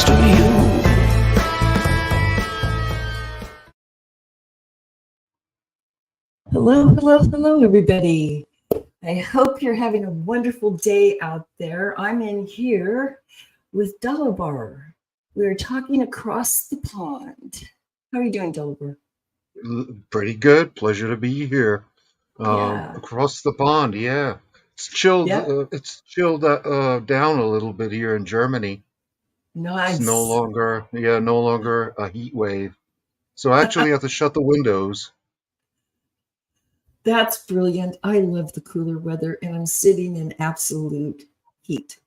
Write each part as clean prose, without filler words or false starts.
next to you. Hello, everybody. I hope you're having a wonderful day out there. I'm in here with Delabar. We're talking across the pond. How are you doing, Delabar? Pretty good. Pleasure to be here. Yeah. Across the pond, yeah. It's chilled. Yeah. Down a little bit here in Germany. It's Nice. no longer a heat wave. So I actually have to shut the windows. That's brilliant. I love the cooler weather, and I'm sitting in absolute heat.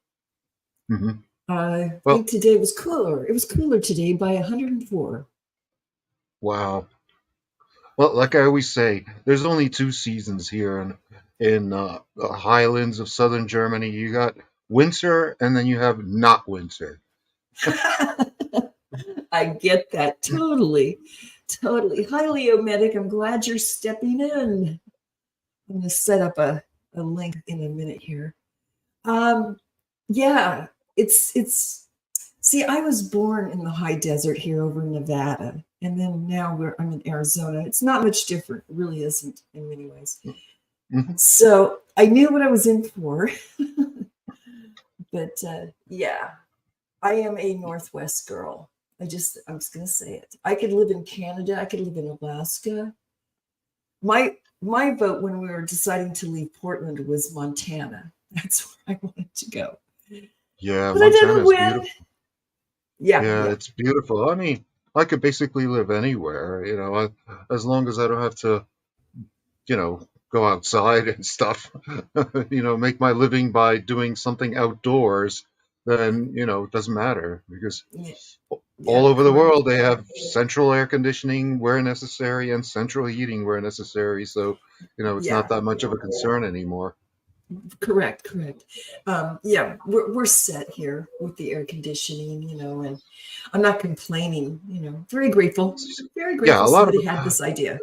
hmm I Well, think today was cooler. It was cooler today by 104. wow. Well, like I always say, there's only two seasons here in the highlands of southern Germany. You got winter, and then you have not winter. I get that totally. Totally. Hi, Leo Medic. I'm glad you're stepping in. I'm going to set up a link in a minute here. Yeah, it's see, I was born in the high desert here over in Nevada, and then now I'm in Arizona. It's not much different. It really isn't in many ways. Mhm. So I knew what I was in for. But yeah, I am a Northwest girl. I'm just going to say it. I could live in Canada. I could live in Alaska. My vote when we were deciding to leave Portland was Montana. That's where I wanted to go. Yeah, But I Montana didn't is win. beautiful. Yeah, Yeah, yeah, it's beautiful. I mean, I could basically live anywhere, as long as I don't have to, go outside and stuff, make my living by doing something outdoors, then, it doesn't matter because yeah, all yeah, over the correct. world they have central air conditioning where necessary and central heating where necessary. So, it's not Yeah, that much of a concern anymore. correct. Yeah, we're set here with the air conditioning, and I'm not complaining, very Yeah, a grateful lot of somebody had this idea.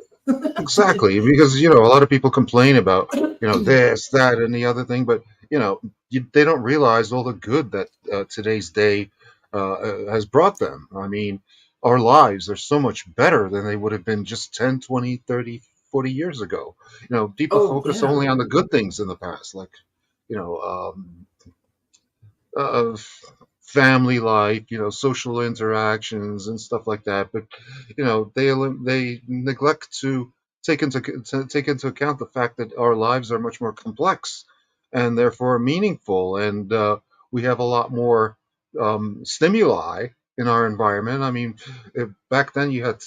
Exactly, because a lot of people complain about this, that, and the other thing, but they don't realize all the good that today's day has brought them. I mean, our lives are so much better than they would have been just 10, 20, 30, 40 years ago. People Oh, focus yeah. only on the good things in the past, like you know, of family life, social interactions and stuff like that. But they neglect to take into account the fact that our lives are much more complex and therefore meaningful, and we have a lot more stimuli in our environment. I mean, back then you had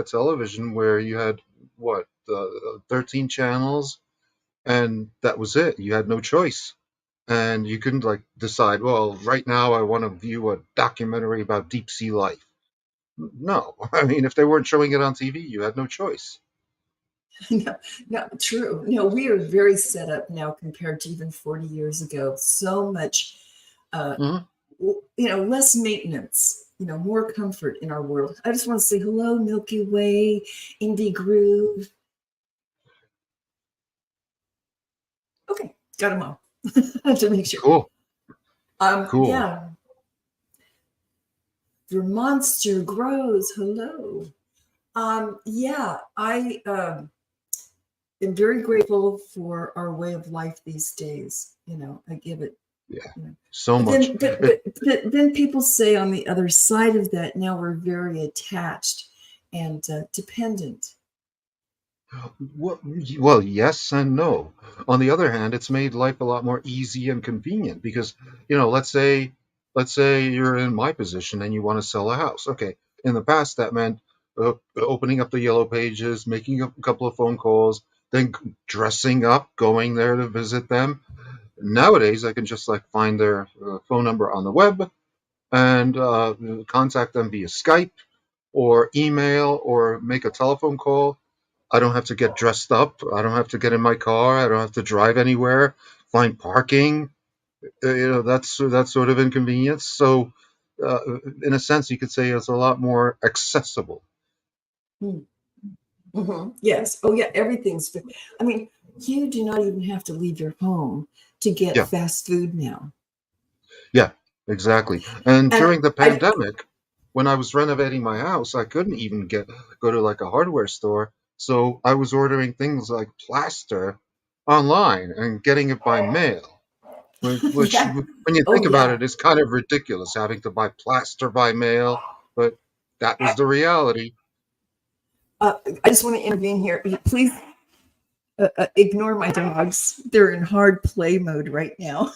television where you had what 13 channels, and that was it. You had no choice, and you couldn't like decide, well, right now I want to view a documentary about deep sea life. No, I mean, if they weren't showing it on TV, you had no choice. No, no, true. No, we are very set up now compared to even 40 years ago. So much, uh, hmm less maintenance, more comfort in our world. I just want to say hello, Milky Way, Indie Groove. Okay, got them all. I have to make sure. Cool, cool. Yeah, your monster grows. Hello. Yeah, I am very grateful for our way of life these days. I give it. Yeah, You know. so But much. then, but then people say on the other side of that, now we're very attached and dependent. Well, well, yes and no. On the other hand, it's made life a lot more easy and convenient because, let's say you're in my position and you want to sell a house. Okay, in the past that meant opening up the yellow pages, making a couple of phone calls, then dressing up, going there to visit them. Nowadays, I can just like find their phone number on the web and contact them via Skype or email or make a telephone call. I don't have to get dressed up. I don't have to get in my car. I don't have to drive anywhere, find parking. That's that sort of inconvenience. So, in a sense, you could say it's a lot more accessible. Mm-hmm. Yes. Oh, yeah. Everything's. I mean, you do not even have to leave your home to get Yeah, fast food now. yeah. exactly. And And during the I pandemic, when I was renovating my house, I couldn't even go to like a hardware store. So I was ordering things like plaster online and getting it by mail, which yeah. when you Oh think about yeah. it, is kind of ridiculous having to buy plaster by mail, but that was the reality. I just want to intervene here. Please ignore my dogs. They're in hard play mode right now.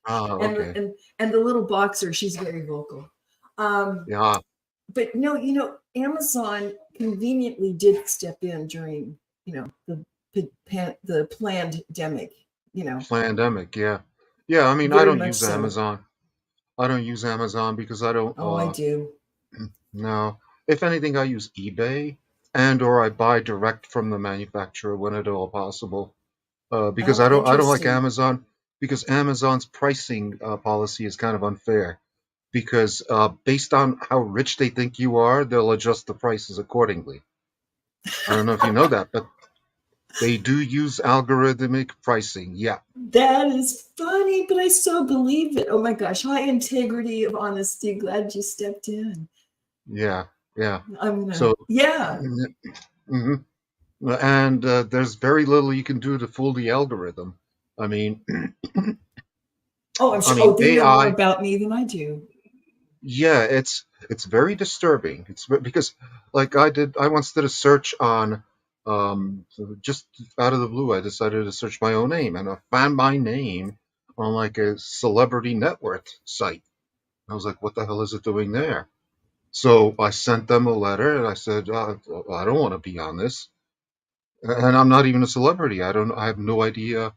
Ah, and okay. and the little boxer, she's very vocal. Um, Yeah, but no, Amazon conveniently did step in during the pandemic. pandemic, yeah. Yeah, I mean, I Very don't much use so. Amazon. I don't use Amazon because I don't Oh, I do. no. If anything, I use eBay and or I buy direct from the manufacturer when at all possible. Because Oh, I don't like interesting. Amazon because Amazon's pricing policy is kind of unfair. Because based on how rich they think you are, they'll adjust the prices accordingly. I don't know if you know that, but they do use algorithmic pricing. Yeah, That is funny, but I so believe it. Oh my gosh, high integrity of honesty. Glad you stepped in. yeah, yeah. I'm gonna, So, yeah. mhm. And there's very little you can do to fool the algorithm. I mean, Oh, I'm I sure. mean Oh, they know more AI. about me than I do. Yeah, it's very disturbing. Because like I once did a search on just out of the blue, I decided to search my own name, and I found my name on like a celebrity net worth site. I was like, what the hell is it doing there? So I sent them a letter and I said, I don't want to be on this, and I'm not even a celebrity. I have no idea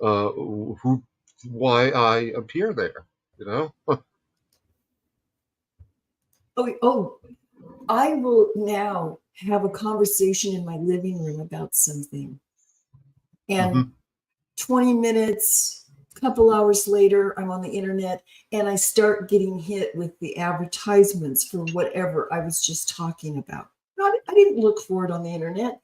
who, why I appear there. You know? Oh, I will now have a conversation in my living room about something. And Hmm. 20 minutes, a couple hours later, I'm on the internet and I start getting hit with the advertisements for whatever I was just talking about. I didn't look for it on the internet.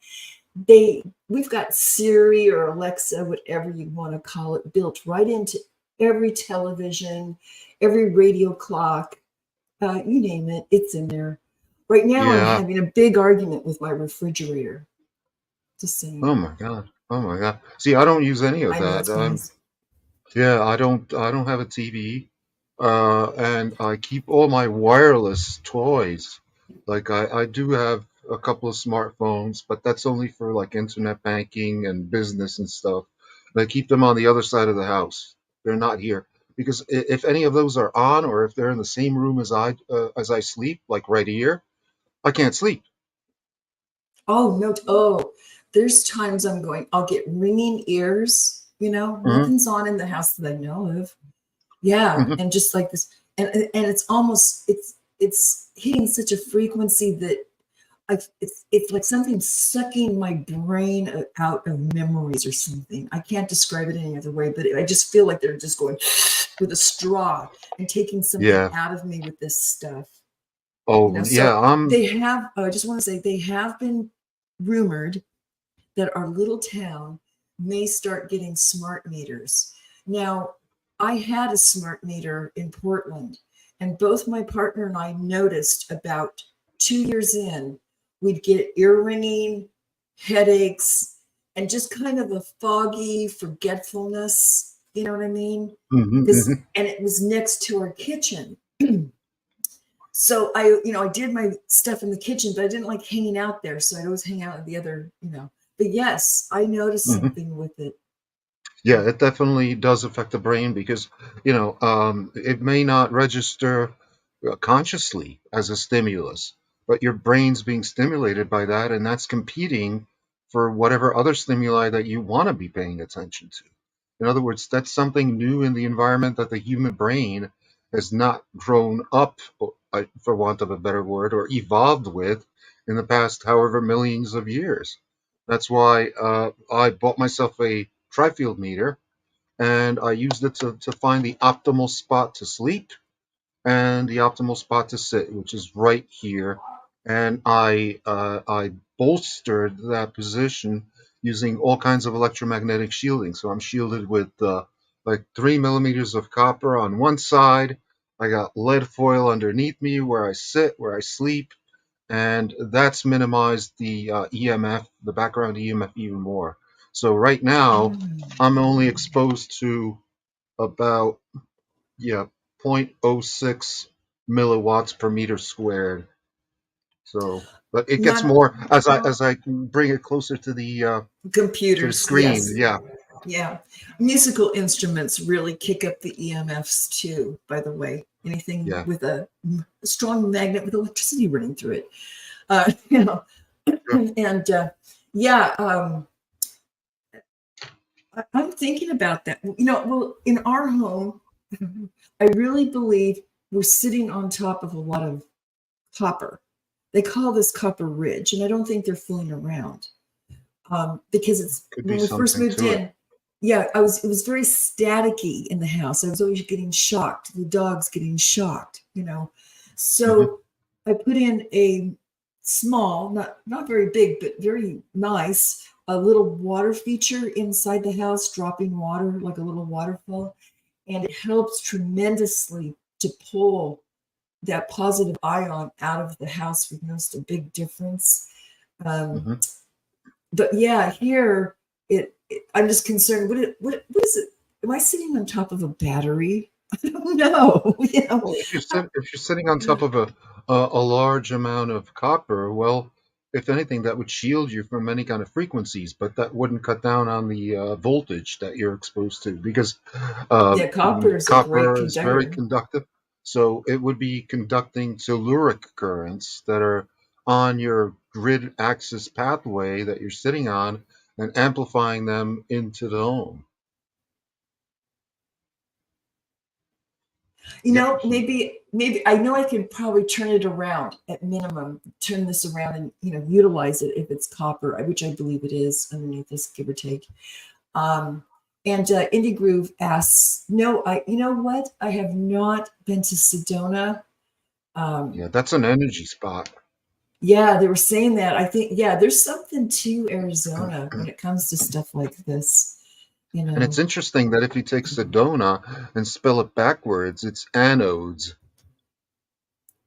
We've got Siri or Alexa, whatever you want to call it, built right into every television, every radio clock, you name it, it's in there. Right now, I'm Yeah. having a big argument with my refrigerator. Just saying. Oh my God. Oh my God. See, I don't use any of I know that. it's funny. Yeah, I don't have a TV. And I keep all my wireless toys. Like I do have a couple of smartphones, but that's only for like internet banking and business and stuff. And I keep them on the other side of the house. They're not here because if any of those are on, or if they're in the same room as I sleep, like right here, I can't sleep. Oh, no. Oh, there's times I'll get ringing ears, Hmm. nothing's on in the house that I know of. Yeah. Hmm. And just like this, and it's hitting such a frequency that it's like something sucking my brain out of memories or something. I can't describe it any other way, but I just feel like they're just going with a straw and taking something Yeah. out of me with this stuff. Oh yeah. So they have, I just want to say, they have been rumored that our little town may start getting smart meters. Now, I had a smart meter in Portland, and both my partner and I noticed about 2 years in, we'd get ear ringing, headaches, and just kind of a foggy forgetfulness. You know what I mean? Hmm. Hmm. And it was next to our kitchen. So I did my stuff in the kitchen, but I didn't like hanging out there. So I'd always hang out at the other. But yes, I noticed Hmm. something with it. Yeah, it definitely does affect the brain because, it may not register consciously as a stimulus, but your brain's being stimulated by that, and that's competing for whatever other stimuli that you want to be paying attention to. In other words, that's something new in the environment that the human brain has not grown up, for want of a better word, or evolved with in the past however millions of years. That's why I bought myself a tri-field meter, and I used it to find the optimal spot to sleep and the optimal spot to sit, which is right here. And I bolstered that position using all kinds of electromagnetic shielding. So I'm shielded with like 3 millimeters of copper on one side, I got lead foil underneath me where I sit, where I sleep, and that's minimized the EMF, the background EMF, even more. So right now, Mm. I'm only exposed to about, yeah, zero point zero 0.06 milliwatts per meter squared. So, but it gets Not more as I bring it closer to the computers, screen. yes. Yeah, Yeah. Musical instruments really kick up the EMFs too, by the way. Anything yeah, with a strong magnet with electricity running through it. You know, sure. and yeah, I'm thinking about that. Well, in our home, I really believe we're sitting on top of a lot of copper. They call this copper ridge, and I don't think they're fooling around, because it's Could be when we first something moved to it. in. Yeah, it was very staticky in the house. I was always getting shocked. The dogs getting shocked. Hmm. So I put in a small, not very big, but very nice, a little water feature inside the house, dropping water like a little waterfall, and it helps tremendously to pull that positive ion out of the house. We've noticed a big difference. Um, Hmm. but yeah, here I'm just concerned. What is it? Am I sitting on top of a battery? I don't know. Well, if you're sitting on top of a large amount of copper, well, if anything, that would shield you from any kind of frequencies, but that wouldn't cut down on the voltage that you're exposed to because Yeah, copper is a great copper is very conductor. conductive. So it would be conducting telluric currents that are on your grid axis pathway that you're sitting on and amplifying them into the home. Yep. Maybe I know I can probably turn it around at minimum, turn this around and utilize it if it's copper, which I believe it is underneath this, give or take. Um, and Indie Groove asks, no, you know what? I have not been to Sedona. Um, Yeah, that's an energy spot. yeah, they were saying that. I think, yeah, there's something to Arizona when it comes to stuff like this, you And it's know, interesting that if you take Sedona and spell it backwards, it's anodes.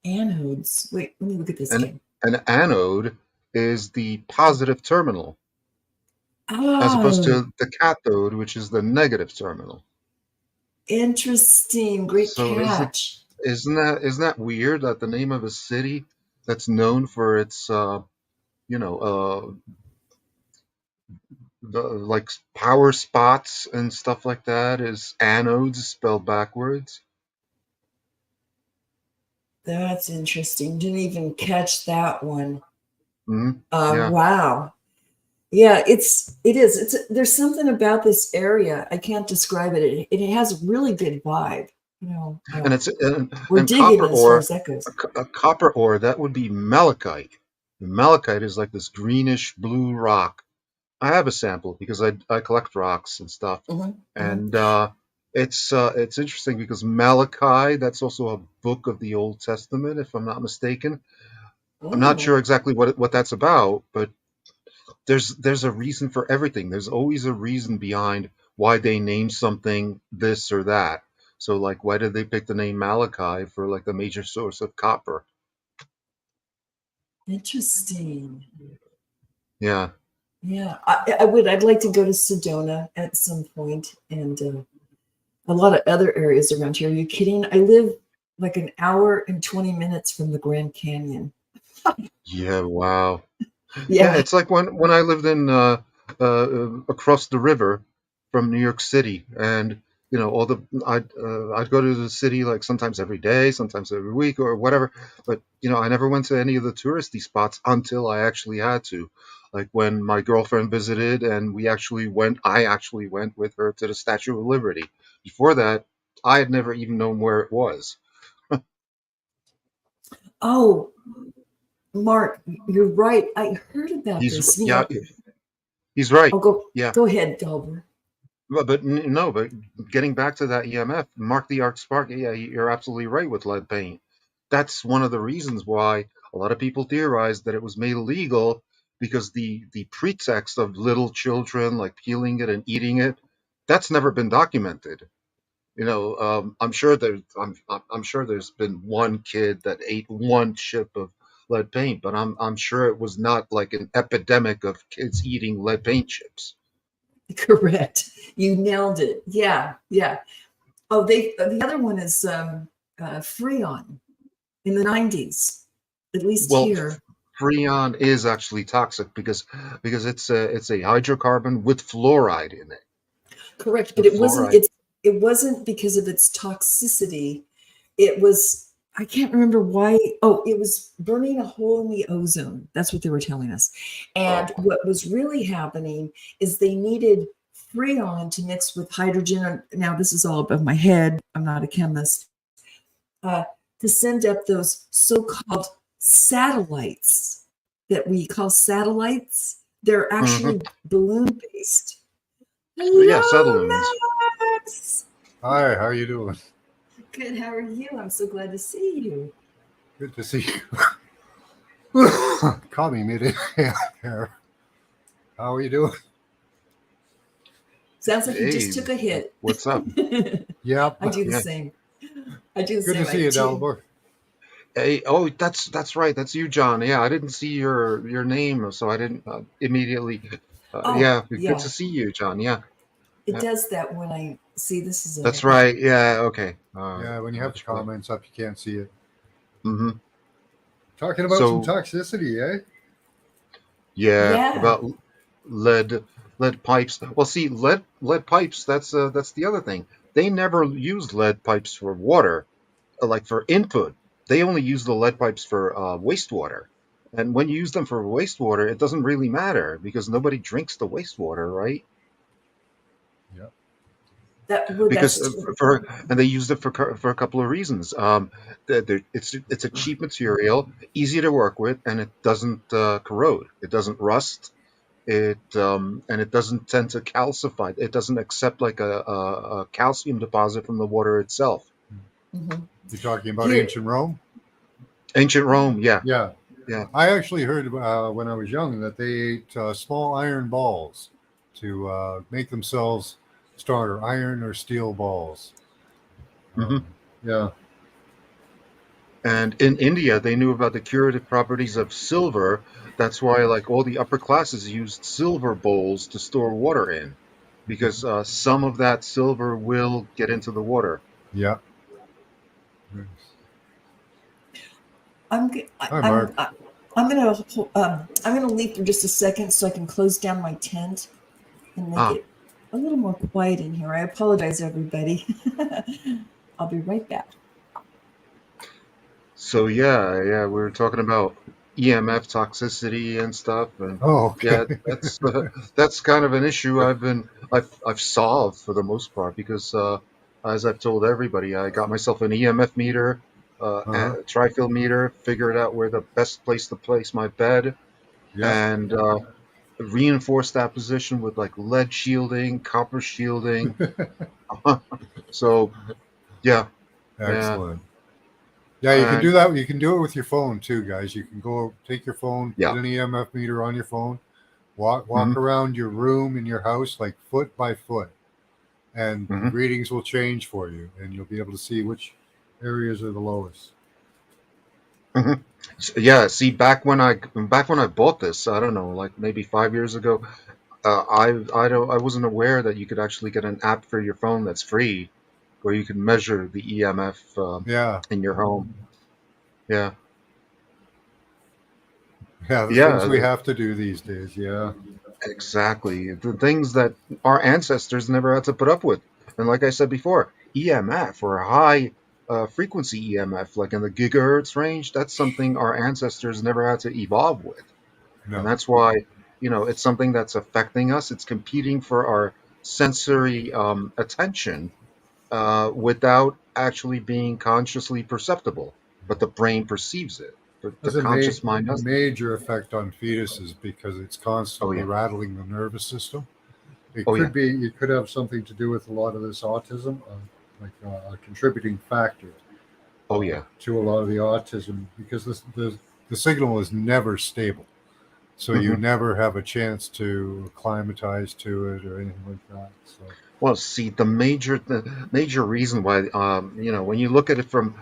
anodes. Wait, let me look at this And again. an anode is the positive terminal, as opposed Oh, to the cathode, which is the negative terminal. interesting. Great So catch. isn't that weird that the name of a city that's known for its you know like power spots and stuff like that is anodes spelled backwards? That's interesting. Didn't even catch that one. Hmm. Yeah. Wow. Yeah, it is. There's something about this area. I can't describe it. It has a really good vibe. And it's We're and digging copper it as far ore, as that goes. a copper ore that would be malachite. And malachite is like this greenish blue rock. I have a sample because I collect rocks and stuff, Hmm. Hmm. and it's interesting because Malachi, that's also a book of the Old Testament, if I'm not mistaken. I'm not Mm, sure exactly what that's about, but there's a reason for everything. There's always a reason behind why they name something this or that. So like why did they pick the name Malachi for like the major source of copper? interesting. Yeah. Yeah, I would. I'd like to go to Sedona at some point, and a lot of other areas around here. Are you kidding? I live like an hour and 20 minutes from the Grand Canyon. Yeah, wow. Yeah, Yeah. it's like when I lived in across the river from New York City, and all the I'd go to the city like sometimes every day, sometimes every week or whatever. But I never went to any of the touristy spots until I actually had to. Like when my girlfriend visited, and I actually went with her to the Statue of Liberty. Before that, I had never even known where it was. Oh, Mark, you're right. I heard about He's this. Yeah, he's right. I'll go. Yeah. Go ahead, Delbert. No, but getting back to that EMF, Mark the Arc Spark, yeah, you're absolutely right with lead paint. That's one of the reasons why a lot of people theorize that it was made illegal because the pretext of little children like peeling it and eating it, that's never been documented. I'm sure I'm sure there's been one kid that ate one chip of lead paint, but I'm sure it was not like an epidemic of kids eating lead paint chips. Correct. You nailed it. Yeah, yeah. Oh, the other one is Freon in the 90s, at least Well, here. Freon is actually toxic because it's a hydrocarbon with fluoride in it. Correct, The but it wasn't fluoride. it wasn't because of its toxicity. It was, I can't remember why. Oh, it was burning a hole in the ozone. That's what they were telling us. And Oh. what was really happening is they needed freon to mix with hydrogen. Now this is all above my head. I'm not a chemist. Uh, to send up those so-called satellites that we call satellites. They're Hmm. actually balloon based. Yeah, Hello, settlements. Max. Hi, how you doing? Good. How are you? I'm so glad to see you. Good to see you. Caught me mid here. How are you doing? Sounds like you Hey, just took a hit. what's up? Yep. I do the Yeah. same. I do the Good same. to see you, Delbert. Hey, oh, that's right. That's you, John. Yeah, I didn't see your name, so I didn't immediately. Oh, Yeah, good yeah. to see you, John. Yeah, It yeah, does that when I see this is a. that's right. Yeah, okay. All right, Yeah, when you have the much better. comments up, you can't see it. Hmm. Talking about some So toxicity, eh? yeah, Yeah. about lead lead pipes. Well, see, lead pipes. That's the other thing. They never use lead pipes for water, like for input. They only use the lead pipes for wastewater. And when you use them for wastewater, it doesn't really matter because nobody drinks the wastewater, right? Yep. Well, Because that's true. for and they used it for a couple of reasons. It's a cheap material, easy to work with, and it doesn't corrode. It doesn't rust. And it doesn't tend to calcify. It doesn't accept like a calcium deposit from the water itself. Mhm. You're talking about Here. ancient Rome? Ancient Rome, yeah, Yeah. yeah. I actually heard when I was young that they ate small iron balls to make themselves stronger, iron or steel balls. Hmm. Yeah. And in India, they knew about the curative properties of silver. That's why, like, all the upper classes used silver bowls to store water in, because some of that silver will get into the water. Yeah. I'm. g- I- Hi, I'm. Mark. I- I'm gonna leave for just a second so I can close down my tent and make Ah, it a little more quiet in here. I apologize, everybody. I'll be right back. so yeah, yeah, we were talking about EMF toxicity and stuff, and Oh, okay. yeah, that's kind of an issue I've solved for the most part because as I've told everybody, I got myself an EMF meter, a Uh-huh. tri-field meter, figured out where the best place to place my bed, Yep. and reinforced that position with like lead shielding, copper shielding. So yeah, yeah, Excellent. Yeah, you can and do that. You can do it with your phone too, guys. You can go take your phone, yeah. put an EMF meter on your phone, walk Hmm. around your room in your house like foot by foot, and the Hmm. readings will change for you, and you'll be able to see which areas are the lowest. Hmm. Yeah, see, back when I bought this, I don't know, like maybe 5 years ago, I wasn't aware that you could actually get an app for your phone that's free, where you can measure the EMF Yeah, in your home. Yeah, yeah, the things yeah, we have to do these days. Yeah, exactly. The things that our ancestors never had to put up with, and like I said before, EMF or high frequency EMF, like in the gigahertz range, that's something our ancestors never had to evolve with. And no, that's why it's something that's affecting us. It's competing for our sensory attention without actually being consciously perceptible, but the brain perceives it. The has a conscious mind doesn't. major effect on fetuses because it's Oh constantly yeah. rattling the nervous system. It Oh yeah. could be, it could have something to do with a lot of this autism, like a contributing factor Oh yeah. to a lot of the autism because the signal is never stable. so you Hmm. never have a chance to acclimatize to it or anything like that. So Well, see, the major reason why, when you look at it from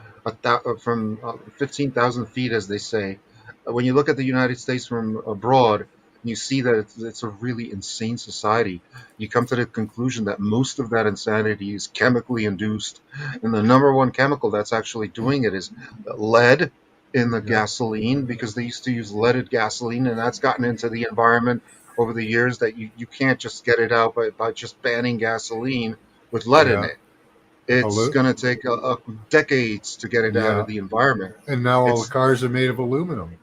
15,000 feet, as they say, when you look at the United States from abroad, you see that it's a really insane society. You come to the conclusion that most of that insanity is chemically induced, and the number one chemical that's actually doing it is lead in the yeah, gasoline, because they used to use leaded gasoline, and that's gotten into the environment over the years, that you can't just get it out by just banning gasoline with lead in yeah, it. It's alu- going to take decades to get it out yeah. of the environment. And now all the It's cars are made of aluminum.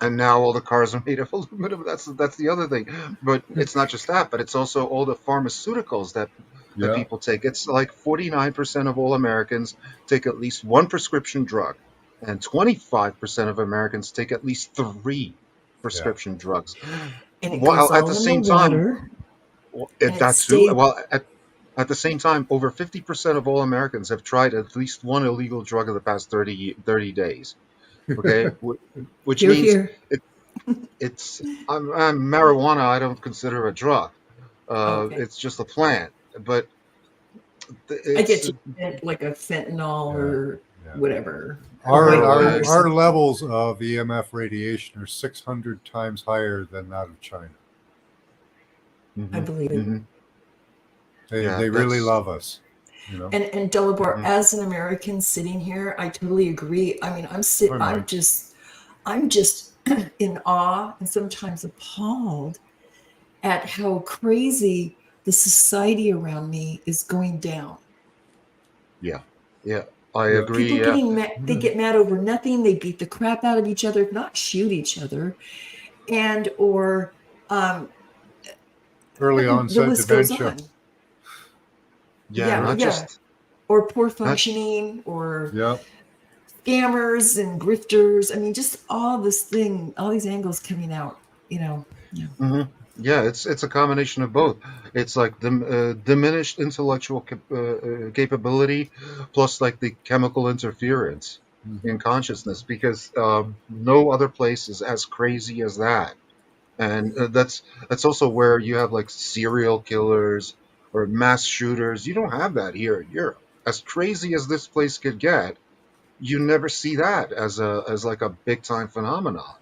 And now all the cars are made of aluminum. That's the other thing. But it's not just that, but it's also all the pharmaceuticals that Yeah, people take. It's like 49% of all Americans take at least one prescription drug, and 25% of Americans take at least three yeah, prescription drugs. And it goes While at the all in the same time, water, and it that too. stays. Well, at the same time, over 50% of all Americans have tried at least one illegal drug in the past 30 days. Okay, which Here, means here. it, marijuana. I don't consider a drug. Okay, It's just a plant, but I it's get you. Like a fentanyl yeah, or yeah. whatever, a Our white oh powder our or yeah. our something. levels of EMF radiation are 600 times higher than that of China. I Hmm. believe it. Hmm. Yeah, They really that's. love us, you know. And Delabor, Mhm. as an American sitting here, I totally agree. I mean, Hi, I'm Mike. just in awe and sometimes appalled at how crazy the society around me is going down. Yeah, yeah, I Yeah. agree. People Yeah. getting mad, they get mad over nothing. They beat the crap out of each other, not shoot each other, and or um, Early the onset list goes dementia. on. Yeah, Yeah, Yeah, not yeah. just Or poor not. functioning, or yeah. scammers and grifters. I mean, just all this thing, all these angles coming out. Yeah. Hmm. Yeah, it's a combination of both. It's like the diminished intellectual capability, plus like the chemical interference Hmm. in consciousness, because no other place is as crazy as that. And that's also where you have like serial killers or mass shooters. You don't have that here in Europe. As crazy as this place could get, you never see that as like a big time phenomenon.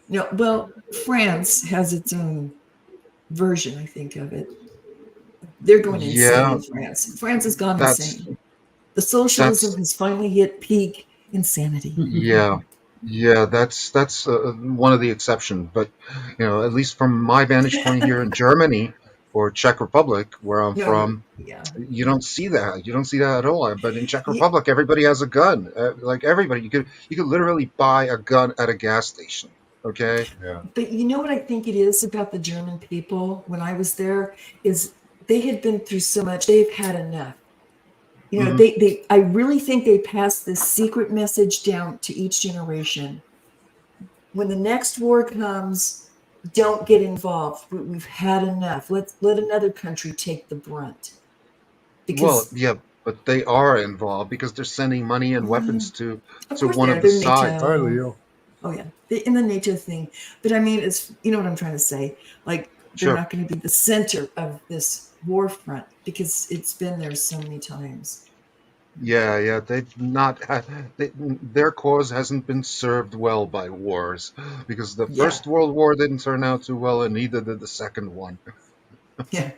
No, well, France has its own version, I think, of it. They're going insane Yeah, in France. France has gone that's insane. The socialism that's has finally hit peak insanity. yeah, yeah, that's one of the exceptions. But at least from my vantage point here in Germany or Czech Republic, where I'm No, you, from, yeah. you don't see that. You don't see that at all. But in Czech Ye- Republic, everybody has a gun. Like everybody, you could literally buy a gun at a gas station. Okay. Yeah. But you know what I think it is about the German people when I was there is they had been through so much. They've had enough. Hmm. I really think they passed this secret message down to each generation. When the next war comes, don't get involved. We've had enough. Let another country take the brunt. Well, Because yeah, but they are involved because they're sending money and weapons of to course one they are. of the They're sides. Hi, NATO. Leo. Oh yeah, in the NATO thing. But I mean, it's what I'm trying to say. Like they're Sure. not going to be the center of this war front because it's been there so many times. Yeah, yeah, they've not had their cause hasn't been served well by wars, because the Yeah, First World War didn't turn out too well, and neither did the Second one. yeah,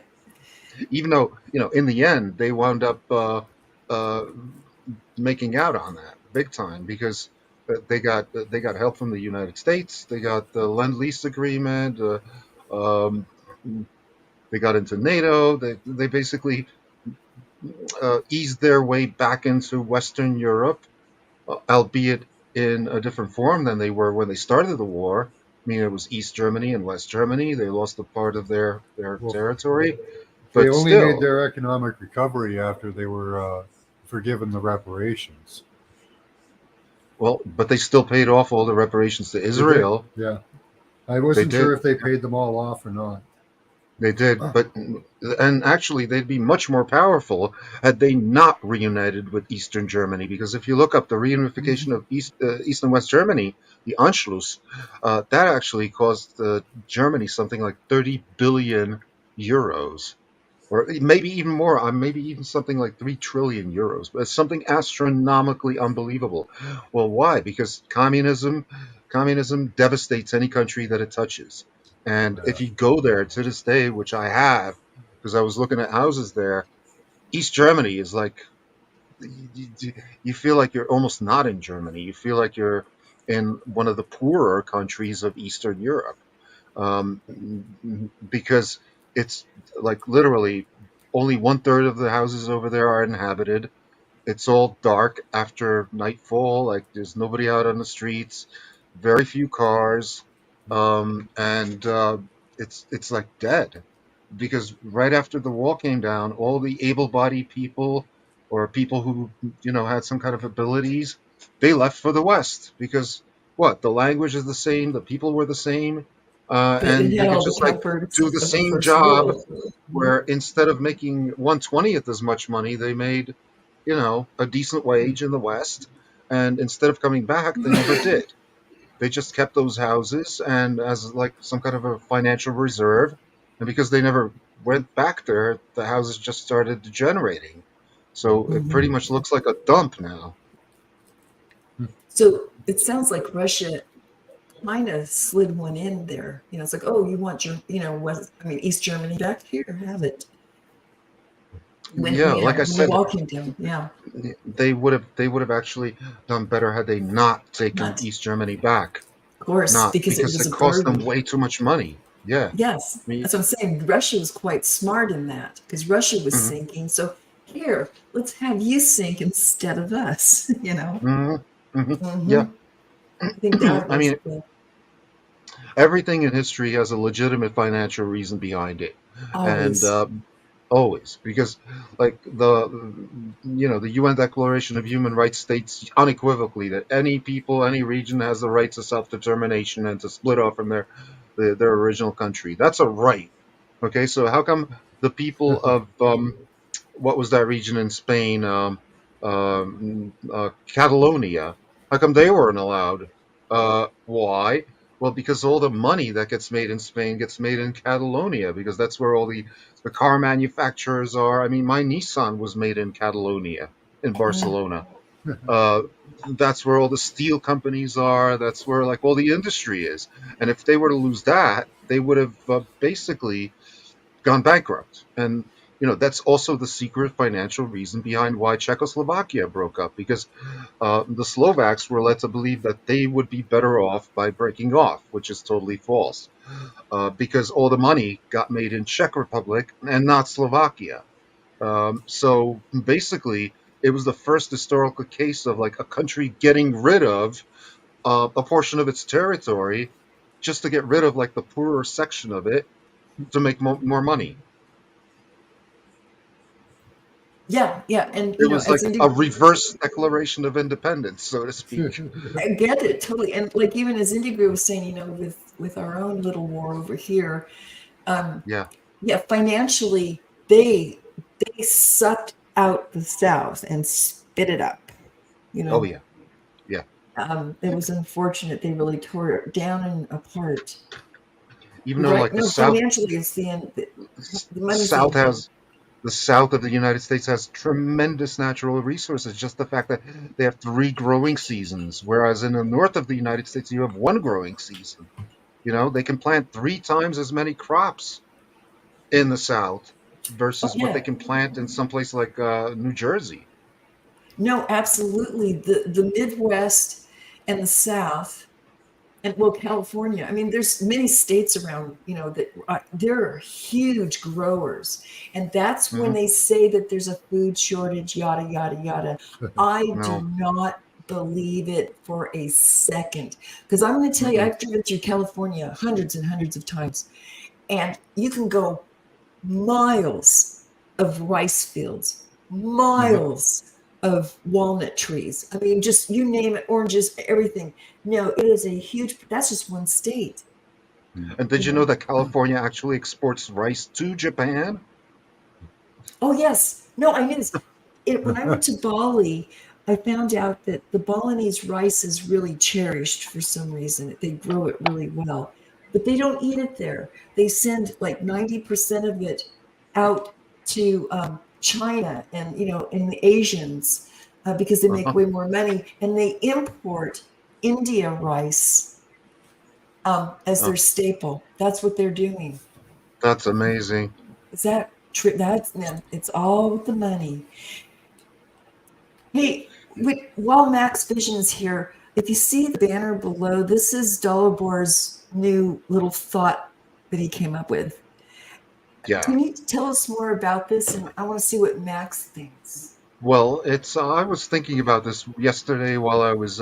Even though, in the end, they wound up uh, making out on that big time, because they got help from the United States. They got the Lend-Lease agreement. Um, they got into NATO. They basically eased their way back into Western Europe, albeit in a different form than they were when they started the war. I mean, it was East Germany and West Germany. They lost a part of their Well, territory, they but only made still, their economic recovery after they were forgiven the reparations. but they still paid off all the reparations to Did they? Israel. Yeah. I They wasn't sure did. if they paid them all off or not. They did, but and actually they'd be much more powerful had they not reunited with Eastern Germany. Because if you look up the reunification of East and West Germany, the Anschluss, that actually cost Germany something like 30 billion euros, or maybe even more, maybe even something like 3 trillion euros. But it's something astronomically unbelievable. Well, why? Because communism devastates any country that it touches. And Yeah. if you go there to this day, which I have, because I was looking at houses there, East Germany is like you feel like you're almost not in Germany. You feel like you're in one of the poorer countries of Eastern Europe, um, because it's like literally only one third of the houses over there are inhabited. It's all dark after nightfall. Like there's nobody out on the streets, very few cars, and it's like dead. Because right after the wall came down, all the able-bodied people or people who had some kind of abilities, they left for the West because what the language is the same, the people were the same, They and had they could all the just like comforts do the of the same first job world. Mhm. where instead of making 1/20th as much money, they made a decent wage in the West. And instead of coming back, they never did. They just kept those houses and as like some kind of a financial reserve. And because they never went back there, the houses just started degenerating. So it pretty Mhm. much looks like a dump now. So it sounds like Russia kind of slid one in there. It's like, oh, you want your, East Germany back here, have it. When Yeah, like I when the said, wall came down, yeah, they would have actually done better had they not taken not East Germany back. of course Not because it because was it a cost them burden. way too much money. Yeah. Yes, I mean, that's what I'm saying. Russia was quite smart in that because Russia was mhm, sinking. So here, let's have you sink instead of us. mhm, mhm, yeah. Hmm. I think that I was mean, everything in history has a legitimate financial reason behind it, and always. always because, like the UN Declaration of Human Rights states unequivocally that any people, any region has the right to self determination and to split off from their original country. That's a right. Okay, so how come the people of what was that region in Spain? Catalonia. How come they weren't allowed? Why? Well, because all the money that gets made in Spain gets made in Catalonia, because that's where all the car manufacturers are. I mean, my Nissan was made in Catalonia, in Mm. Barcelona. Uh, that's where all the steel companies are. That's where like all the industry is. And if they were to lose that, they would have basically gone bankrupt. And that's also the secret financial reason behind why Czechoslovakia broke up, because the Slovaks were led to believe that they would be better off by breaking off, which is totally false, because all the money got made in Czech Republic and not Slovakia. So basically, it was the first historical case of like a country getting rid of a portion of its territory just to get rid of like the poorer section of it to make more money. Yeah, yeah, and It was as like a Indigo, reverse declaration of independence, so to speak. I get it totally, and like even as Indigo was saying, with our own little war over here, um, Yeah. yeah, financially they sucked out the South and spit it up. You Oh know, yeah. Yeah. it was unfortunate. They really tore it down and apart. Even though Right? like No, financially, it's the end. The money's the South end. has the south of the United States has tremendous natural resources. Just the fact that they have three growing seasons, whereas in the north of the United States you have one growing season. They can plant three times as many crops in the south Oh versus what they yeah, can plant in some place like New Jersey. no, absolutely. The Midwest and the South, and well, California. I mean, there's many states around, that they're huge growers, and that's when Hmm. they say that there's a food shortage, yada yada yada. I do No. not believe it for a second, because I'm going to tell you, Mm-mm. I've driven through California hundreds and hundreds of times, and you can go miles of rice fields, Hmm. miles of walnut trees. I mean, just you name it, oranges, everything. No, it is a huge, that's just one state. And did you know Mhm. that California actually exports rice to Japan? Oh yes, no, I knew this. When I went to Bali, I found out that the Balinese rice is really cherished for some reason. They grow it really well, but they don't eat it there. They send like 90% of it out to China and and the Asians because they make Uh-huh. way more money, and they import India rice as Oh, their staple. That's what they're doing. that's amazing. Is that true? That's man, it's all with the money. Hey, while Max Vision is here, if you see the banner below, this is Dollarbor's new little thought that he came up with. Yeah. Can you tell us more about this? And I want to see what Max thinks. Well, it's I was thinking about this yesterday while I was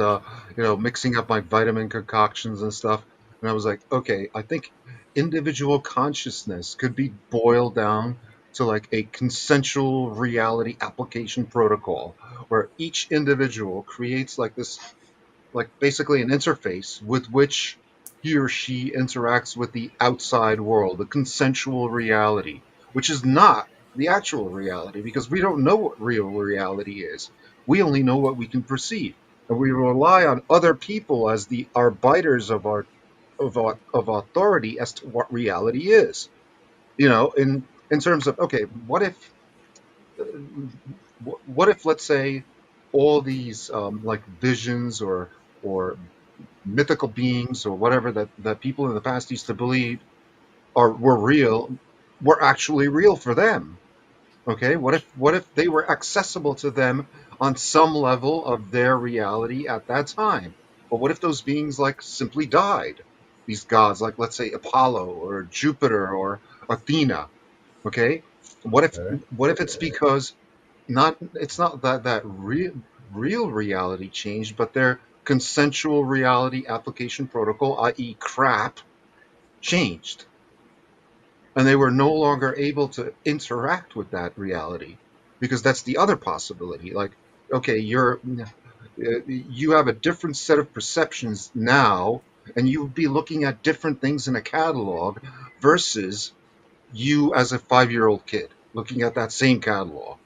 mixing up my vitamin concoctions and stuff, and I was like, okay, I think individual consciousness could be boiled down to like a consensual reality application protocol where each individual creates like this, like basically an interface with which he or she interacts with the outside world, the consensual reality, which is not the actual reality because we don't know what real reality is. We only know what we can perceive, and we rely on other people as the arbiters of authority as to what reality is. In terms of okay, what if let's say all these like visions or mythical beings or whatever that people in the past used to believe were real were actually real for them. Okay, what if they were accessible to them on some level of their reality at that time? But what if those beings like simply died? These gods, like let's say Apollo or Jupiter or Athena. Okay, what if Okay. what if it's because not it's not that real reality changed, but their consensual reality application protocol, i.e., crap, changed, and they were no longer able to interact with that reality because that's the other possibility. Like, okay, you have a different set of perceptions now, and you would be looking at different things in a catalog versus you as a 5-year-old kid looking at that same catalog,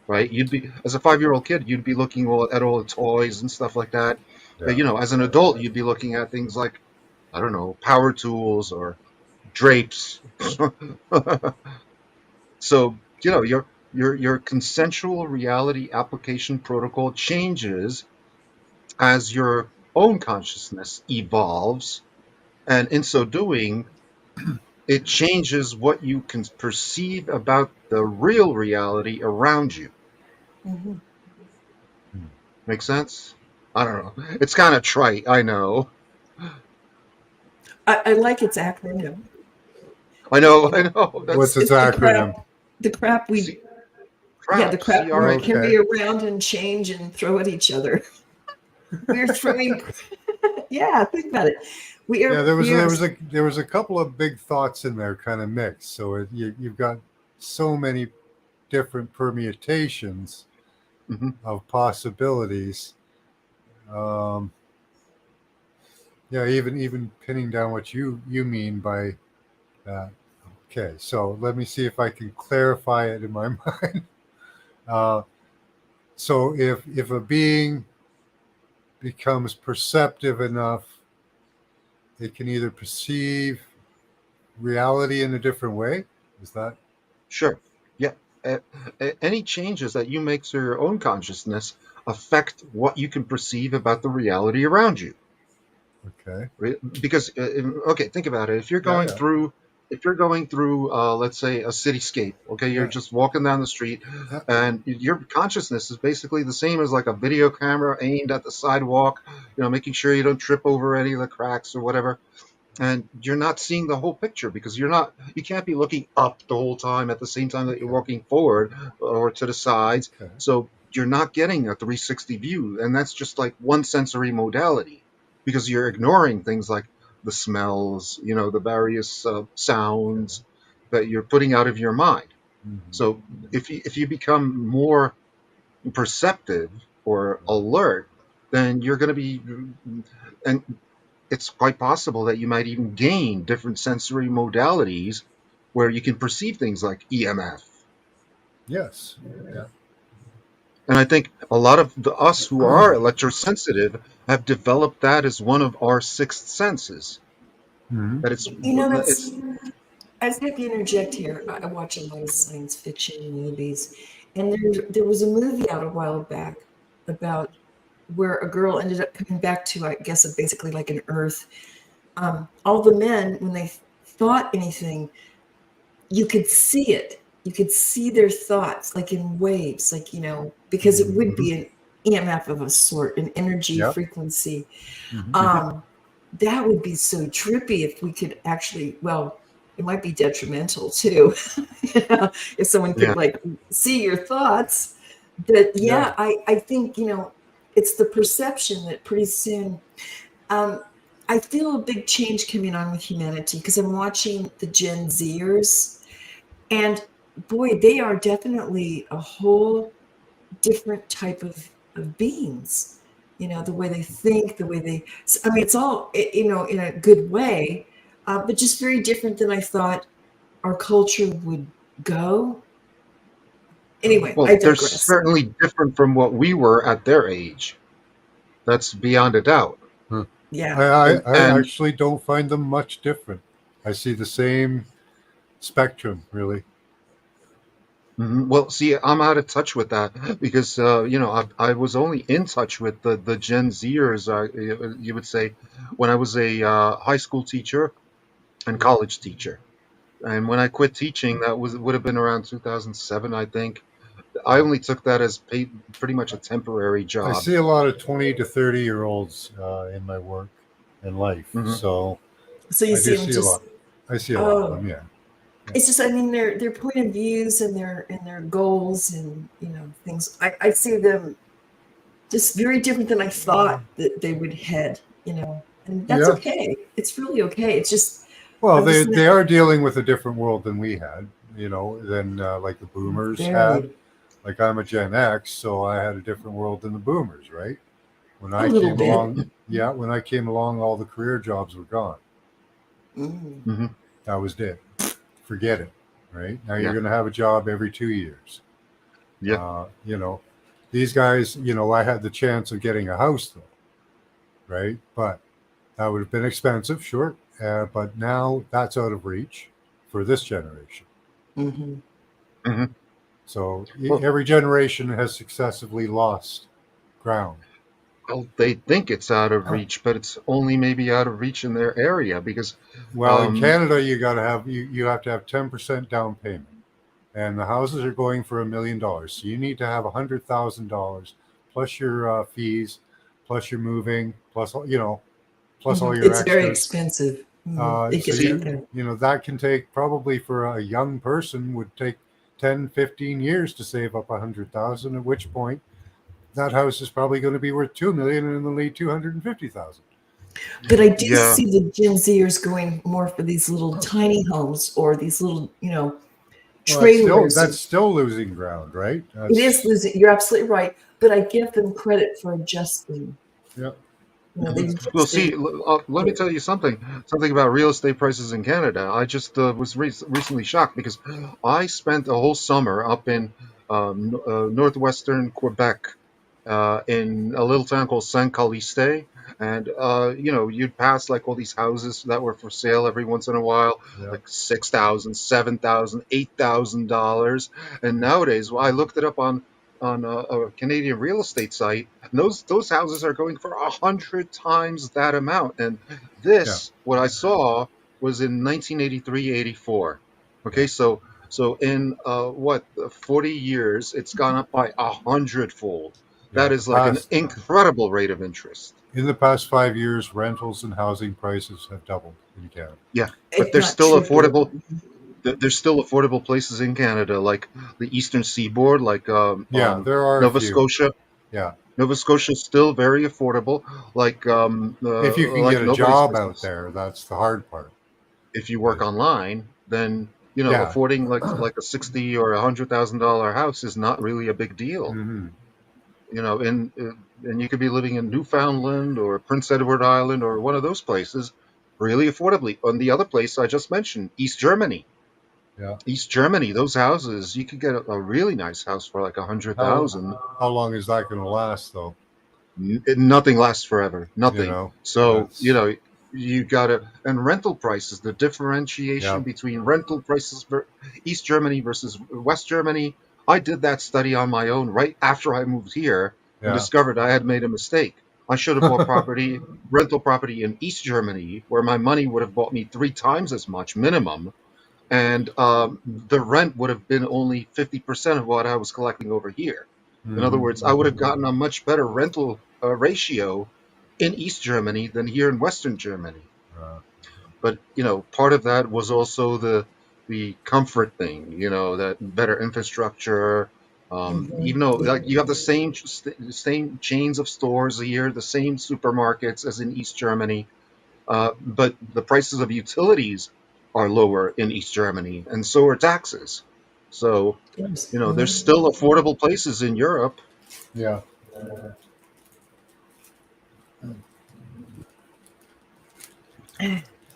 right? You'd be as a 5-year-old kid, you'd be looking at all the toys and stuff like that. Yeah. As an adult, you'd be looking at things like I don't know, power tools or drapes. So your consensual reality application protocol changes as your own consciousness evolves, and in so doing, it changes what you can perceive about the real reality around you. Mhm. Hmm. Make sense? I don't know. It's kind of trite, I know. I like its acronym. I know, It- I know. What's That's its it's acronym? the crap C the crap, crap we CRAP. Okay. carry around and change and throw at each other. We're throwing, yeah, think about it. Yeah, We are, there was a couple of big thoughts in there, kind of mixed. So you've got so many different permutations Hmm. of possibilities. Um, yeah, even pinning down what you mean by that. Okay, so let me see if I can clarify it in my mind. Uh, so if a being becomes perceptive enough, it can either perceive reality in a different way. Is that Sure. Yeah. Any changes that you make to your own consciousness affect what you can perceive about the reality around you. okay? Because okay, think about it. Yeah, yeah, If you're going through, let's say, a cityscape, okay, you're yeah, just walking down the street, yeah. and your consciousness is basically the same as like a video camera aimed at the sidewalk, making sure you don't trip over any of the cracks or whatever, and you're not seeing the whole picture because you can't be looking up the whole time at the same time that you're Okay, walking forward or to the sides, okay, so you're not getting a 360 view, and that's just like one sensory modality because you're ignoring things like the smells, the various okay. sounds that you're putting out of your mind. Hmm. So if you become more perceptive or Yeah, alert, then you're going to be, and it's quite possible that you might even gain different sensory modalities where you can perceive things like EMF. Yes. Yeah. And I think a lot of us who are electrosensitive have developed that as one of our sixth senses. Hmm. That That's. it's I just have to interject here. I watch a lot of science fiction movies, and there was a movie out a while back about where a girl ended up coming back to, I guess, basically like an Earth. All the men, when they thought anything, you could see it. You could see their thoughts, like in waves, like because it would Hmm. be an EMF of a sort, an energy Yep. frequency. Hmm. Um, that would be so trippy if we could actually, well, it might be detrimental too, if someone yeah. could like see your thoughts. But Yeah. yeah, I think, it's the perception that pretty soon, um, I feel a big change coming on with humanity because I'm watching the Gen Zers, and boy, they are definitely a whole different type of beings. The way they think, the way I mean, it's all, in a good way, but just very different than I thought our culture would go. Anyway, I Well, they're digress. certainly different from what we were at their age. That's beyond a doubt. Huh. I, Yeah. I And I and actually don't find them much different. I see the same spectrum, really. well, see, I'm out of touch with that because I was only in touch with the Gen Zers. You would say when I was a high school teacher and college teacher. And when I quit teaching, that would have been around 2007, I think. I only took that as pretty much a temporary I job. see a lot of 20 to 30-year-olds in my work and life. Hmm. So So you I do see them see a just, lot. I see a lot of oh, them. Yeah. Yeah. it's just, I mean, their point of views and their goals and things. I see them just very different than I thought that they would head. And that's Yeah. okay. It's really okay. It's just Well, I'm they just they not are dealing with a different world than we had. Than like the boomers had. very Like I'm a Gen X, so I had a different world than the boomers, right? When a I little came bit. along, yeah, when I came along, all the career jobs were gone. Mm. Hmm. That was it. Forget it. Right now, you're Yeah, going to have a job every 2 years. yeah. Uh, you know, these guys. I had the chance of getting a house though, right? But that would have been expensive, sure. But now that's out of reach for this generation. Hmm. Hmm. So Well, every generation has successively lost ground. well, they think it's out of reach, but it's only maybe out of reach in their area because, Well, in um, Canada, you have to have 10% down payment, and the houses are going for $1 million. So you need to have $100,000 plus your fees, plus your moving, plus all your It's very extras. expensive. It So gets up see, there. that can take probably for a young person would take 10, 15 years to save up 100,000. At which point, that house is probably going to be worth 2 million and only 250,000. But I do yeah, see the Gen Zers going more for these little tiny homes or these little, Well, that's still trailers. that's still losing ground, right? It is That's losing. You're absolutely right. But I give them credit for adjusting. yeah. mhm. They Well, adjusted. see, let me tell you something about real estate prices in Canada. I just was recently shocked because I spent a whole summer up in northwestern Quebec, in a little town called Saint Caliste, and you'd pass like all these houses that were for sale every once in a while, Yeah. like 6,000, 7,000, $8,000, and nowadays, well, I looked it up on a Canadian real estate site, and those houses are going for 100 times that amount. And Yeah. what I saw, was in 1983, 84. Yeah. Okay, so in 40 years, it's gone up by 100-fold. Yeah. That The is like an past incredible rate of interest. In the past 5 years, rentals and housing prices have doubled in Canada. Yeah, but If not tripled. There's still affordable places in Canada, like the Eastern Seaboard, like Yeah, there are a Nova few. Scotia. Yeah. Nova Scotia is still very affordable, If you can get like a nobody's job out business. there, that's the hard part. If you work Is online, then yeah. affording like a $60 or $100,000 house is not really a big deal. Hmm. you know, and you could be living in Newfoundland or Prince Edward Island or one of those places really affordably. On the other place I just mentioned, East Germany. Yeah. East Germany, those houses, you could get a really nice house for like a hundred How thousand. how long is that going to last, though? Nothing lasts forever. You Nothing. know, So, you that's know, you got to, and rental prices, the yeah. differentiation between rental prices for East Germany versus West Germany. I did that study on my own right after I moved here and Yeah. discovered I had made a mistake. I should have bought rental property in East Germany, where my money would have bought me three times as much minimum, and the rent would have been only 50% of what I was collecting over here. In other Hmm. words, I would have gotten a much better rental ratio in East Germany than here in Western Germany. Uh, But you know, part of that was also the comfort thing. You know, that better infrastructure. Mhm. Even though Yeah. like you have the same chains of stores here, the same supermarkets as in East Germany, but the prices of utilities are lower in East Germany, and so are taxes. So, Yes. you know, there's Mhm. still affordable places in Europe, yeah.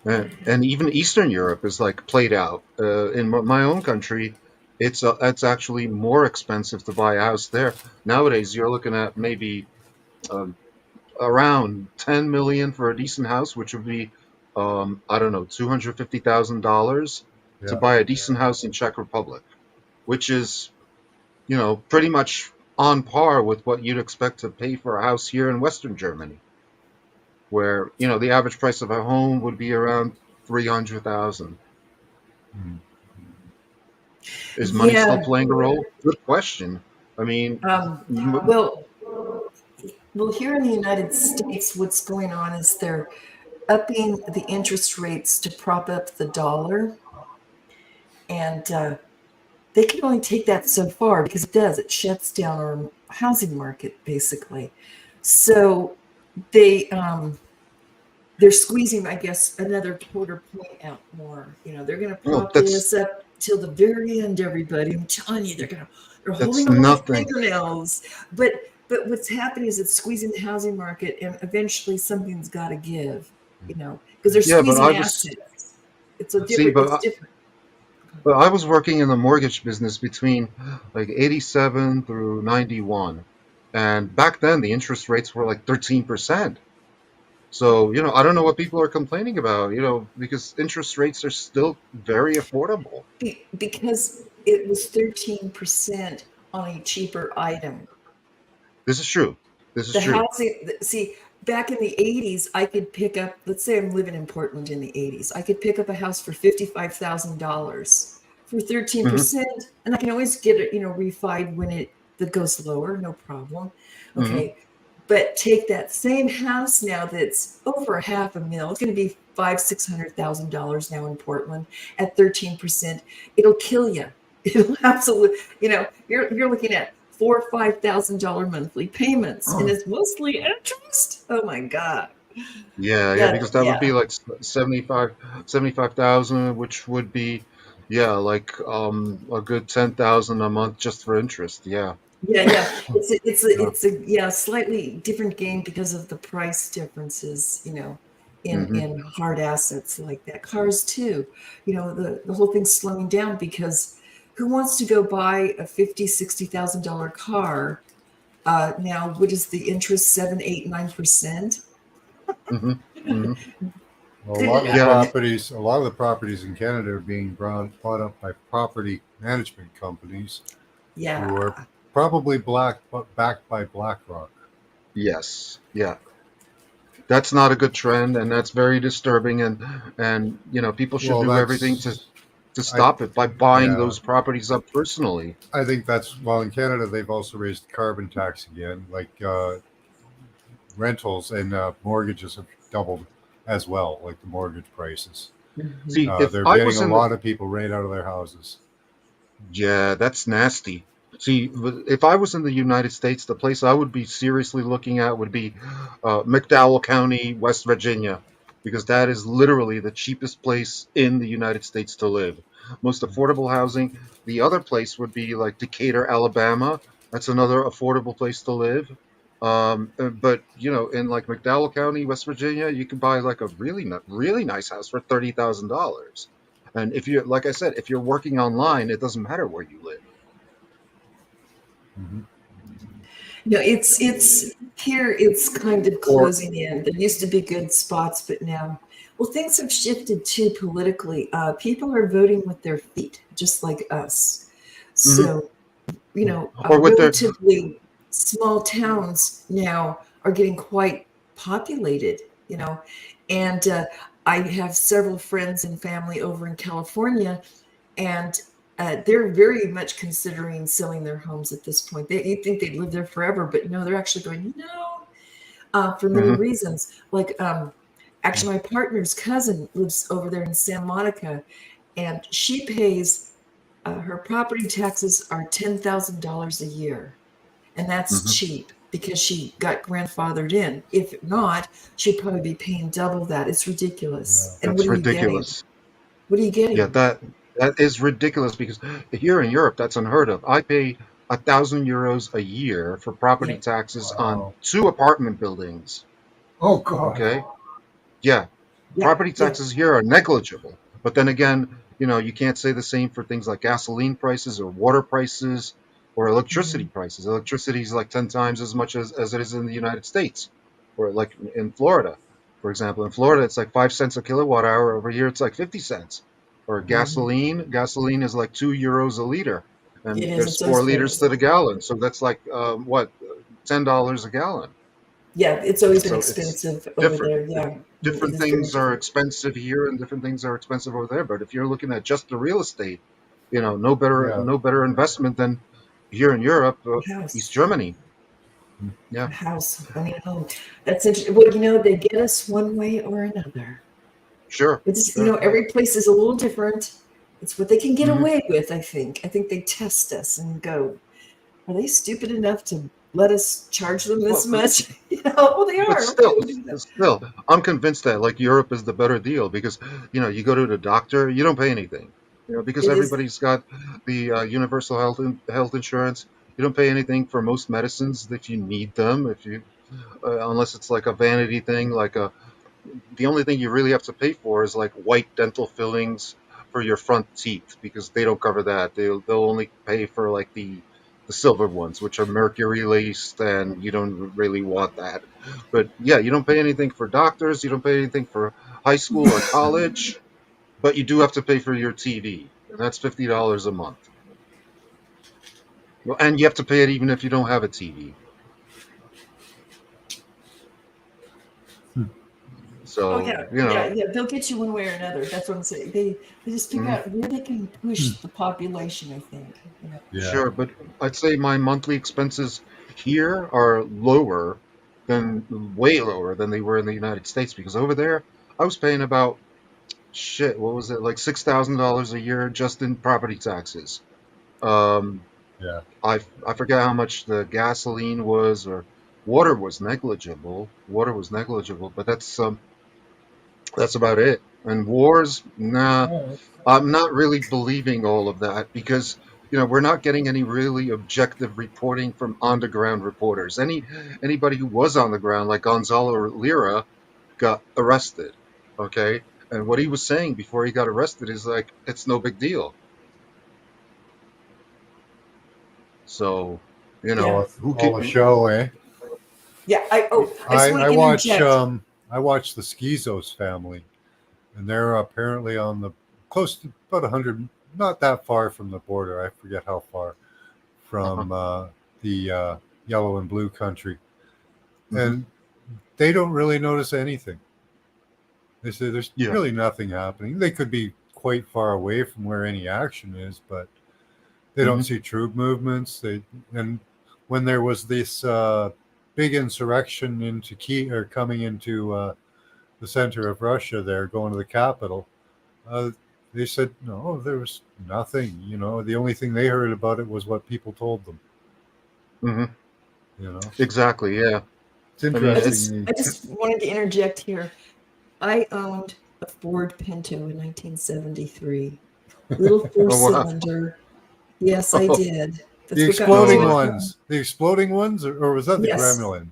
and even Eastern Europe is like played out. In my own country, it's actually more expensive to buy a house there nowadays. You're looking at maybe um, around 10 million for a decent house, which would be I don't know, $250,000 to Yeah. buy a decent house in Czech Republic, which is, you know, pretty much on par with what you'd expect to pay for a house here in Western Germany, where, you know, the average price of a home would be around 300,000. Mm. Is money still Yeah. playing a role? Good question. I mean, Um, well, well, here in the United States, what's going on is they're upping the interest rates to prop up the dollar, and they can only take that so far because it shuts down our housing market basically. So they they're squeezing, I guess, another quarter point out more. They're going to no, prop this up till the very end. Everybody, I'm telling you, they're that's holding on by nothing. fingernails. But what's happening is it's squeezing the housing market, and eventually something's got to give. Because they're Yeah, but I squeezing was assets. It's a see, different. It's different. but I was working in the mortgage business between like 87 through 91. And back then the interest rates were like 13%. So, you know, I don't know what people are complaining about, you know, because interest rates are still very affordable. Because it was 13% on a cheaper item. This is true. This is The true. housing, see, back in the 80s, I could pick up, let's say I'm living in Portland in the 80s, I could pick up a house for $55,000 for Hmm. 13%, and I can always get it, refied when that goes lower, no problem. Hmm. Okay. But take that same house now that's over a half a mil, it's going to be $600,000 now in Portland at 13%. It'll kill you. It'll absolutely, you're looking at $4,000 or $5,000 monthly payments, and it's mostly interest. Oh my God. Yeah, yeah, Yeah, because that would yeah, be like 75,000, which would be, yeah, like a good 10,000 a month just for interest. Yeah. yeah. Yeah. It's a slightly different game because of the price differences, in Hmm. hard assets like that. Cars too, the whole thing's slowing down because who wants to go buy a $50,000, $60,000 car? Now, what is the interest? 7, 8, 9%? Hmm. Hmm. Well, Couldn't. Yeah, and a lot of the properties in Canada are being bought up by property management companies who are Yeah. probably backed by BlackRock. yes, yeah, that's not a good trend, and that's very disturbing. And you know, people should Well, do everything to I, stop it by buying yeah, those properties up personally. I think that's well in Canada. They've also raised the carbon tax again. Like rentals and mortgages have doubled as well, like the mortgage prices. See, Mhm. if They're I getting was a in the lot of people right out of their houses. Yeah, that's nasty. See, if I was in the United States, the place I would be seriously looking at would be McDowell County, West Virginia, because that is literally the cheapest place in the United States to live. Most affordable housing. The other place would be like Decatur, Alabama, That's another affordable place to live. But in like McDowell County, West Virginia, you can buy like a really nice house for $30,000. And if you, like I said, if you're working online, it doesn't matter where you live. Mhm. No, it's here. It's kind of Or closing in. There used to be good spots, but now, well, things have shifted too politically. People are voting with their feet, just like us. mhm, So, or with their relatively small towns now are getting quite populated. And I have several friends and family over in California, and they're very much considering selling their homes at this point. You think they'd live there forever, but no, they're actually going, no, for many mhm, reasons. Like, actually, my partner's cousin lives over there in Santa Monica, and she pays her property taxes are $10,000 a year, and that's mhm. cheap because she got grandfathered in. If not, she'd probably be paying double that. It's Yeah. ridiculous. And what That's are you getting? ridiculous. What are you Yeah, getting? that is ridiculous because here in Europe, that's unheard of. I pay €1,000 a year for property Yeah. taxes on Wow. two apartment buildings. Oh God. Okay, yeah, Yeah. property Yeah. taxes here are negligible. But then again, you can't say the same for things like gasoline prices or water prices or electricity Mhm. prices. Electricity is like 10 times as much as it is in the United States, or like in Florida. For example, in Florida, it's like 5 cents a kilowatt hour. Over here, it's like 50 cents. Or Mhm. gasoline is like €2 a liter. It And is. there's It's so 4 liters to expensive. the gallon. So that's like, what, $10 a gallon. Yeah, it's always been So it's expensive over different. there. Yeah, it Different is very things are different. expensive here and different things are expensive over there. But if you're looking at just the real estate, no better Yeah. investment than here in Europe, A East house, Germany. a Yeah, house, owning a home. That's interesting. Well, they get us one way or another. sure, It's sure. every place is a little different. It's what they can get Hmm. away with. I think. I think they test us and go, are they stupid enough to let us charge them this Well, much? Well, they but are. Okay, still, we'll do that. still, I'm convinced that like Europe is the better deal because you go to the doctor, you don't pay anything. Because It is. everybody's got the universal health insurance. You don't pay anything for most medicines if you need them. If you unless it's like a vanity thing, like the only thing you really have to pay for is like white dental fillings for your front teeth because they don't cover that. They'll only pay for like the silver ones, which are mercury laced, and you don't really want that. But yeah, you don't pay anything for doctors. You don't pay anything for high school or college, but you do have to pay for your TV, and that's $50 a month. Well, and you have to pay it even if you don't have a TV. Hmm. Oh So yeah, yeah, yeah. They'll get you one way or another. That's what I'm saying. They just figure mhm. out where they can Hmm. push the population. I think. Yeah. Sure, but I'd say my monthly expenses here are way lower than they were in the United States because over there I was paying about shit, what was it, like $6,000 a year just in property taxes. Um, Yeah. I forget how much the gasoline was or water was negligible. Water was negligible, but that's about it. And wars, nah. All right. I'm not really believing all of that because we're not getting any really objective reporting from on the ground reporters. Anybody who was on the ground, like Gonzalo Lira, got arrested. Okay, and what he was saying before he got arrested is like it's no big deal. So Yeah, who All the can? show, eh? yeah. I just want I to watch interject. I watch the Schizos family, and they're apparently on the close to about 100, not that far from the border. I forget how far Uh-huh. from the yellow and blue country, Hmm. and they don't really notice anything. They say there's Yeah. really nothing happening. They could be quite far away from where any action is, but they don't Hmm. see troop movements. They and when there was this big insurrection into Kiev or coming into the center of Russia, there going to the capital, uh, they said no, there was nothing. The only thing they heard about it was what people told them. Hmm. You know, Exactly. Yeah. it's I mean, interesting. I just wanted to interject here. I owned a Ford Pinto in 1973, little four oh wow. cylinder. Yes, I did. The That's what got me exploding to No, it. ones. The exploding ones, or was that the Yes. gremlin?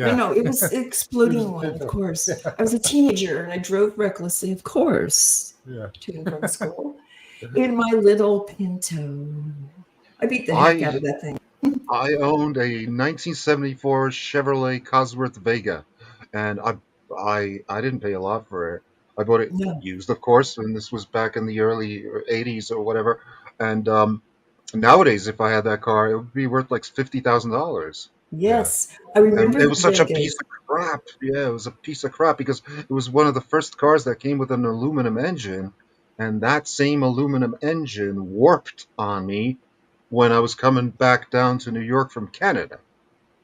No, Yeah. no, it was an It was exploding a one, of Pinto. course. Yeah. I was a teenager and I drove recklessly, of course, Yeah. to and from school in my little Pinto. I beat the heck out I of that thing. I owned a 1974 Chevrolet Cosworth Vega, and I didn't pay a lot for it. I bought it No. used, of course, and this was back in the early '80s or whatever. And nowadays, if I had that car, it would be worth like $50,000. Yeah. Yes, I And remember it the was such a piece Vegas. of crap. Yeah, it was a piece of crap because it was one of the first cars that came with an aluminum engine, and that same aluminum engine warped on me when I was coming back down to New York from Canada,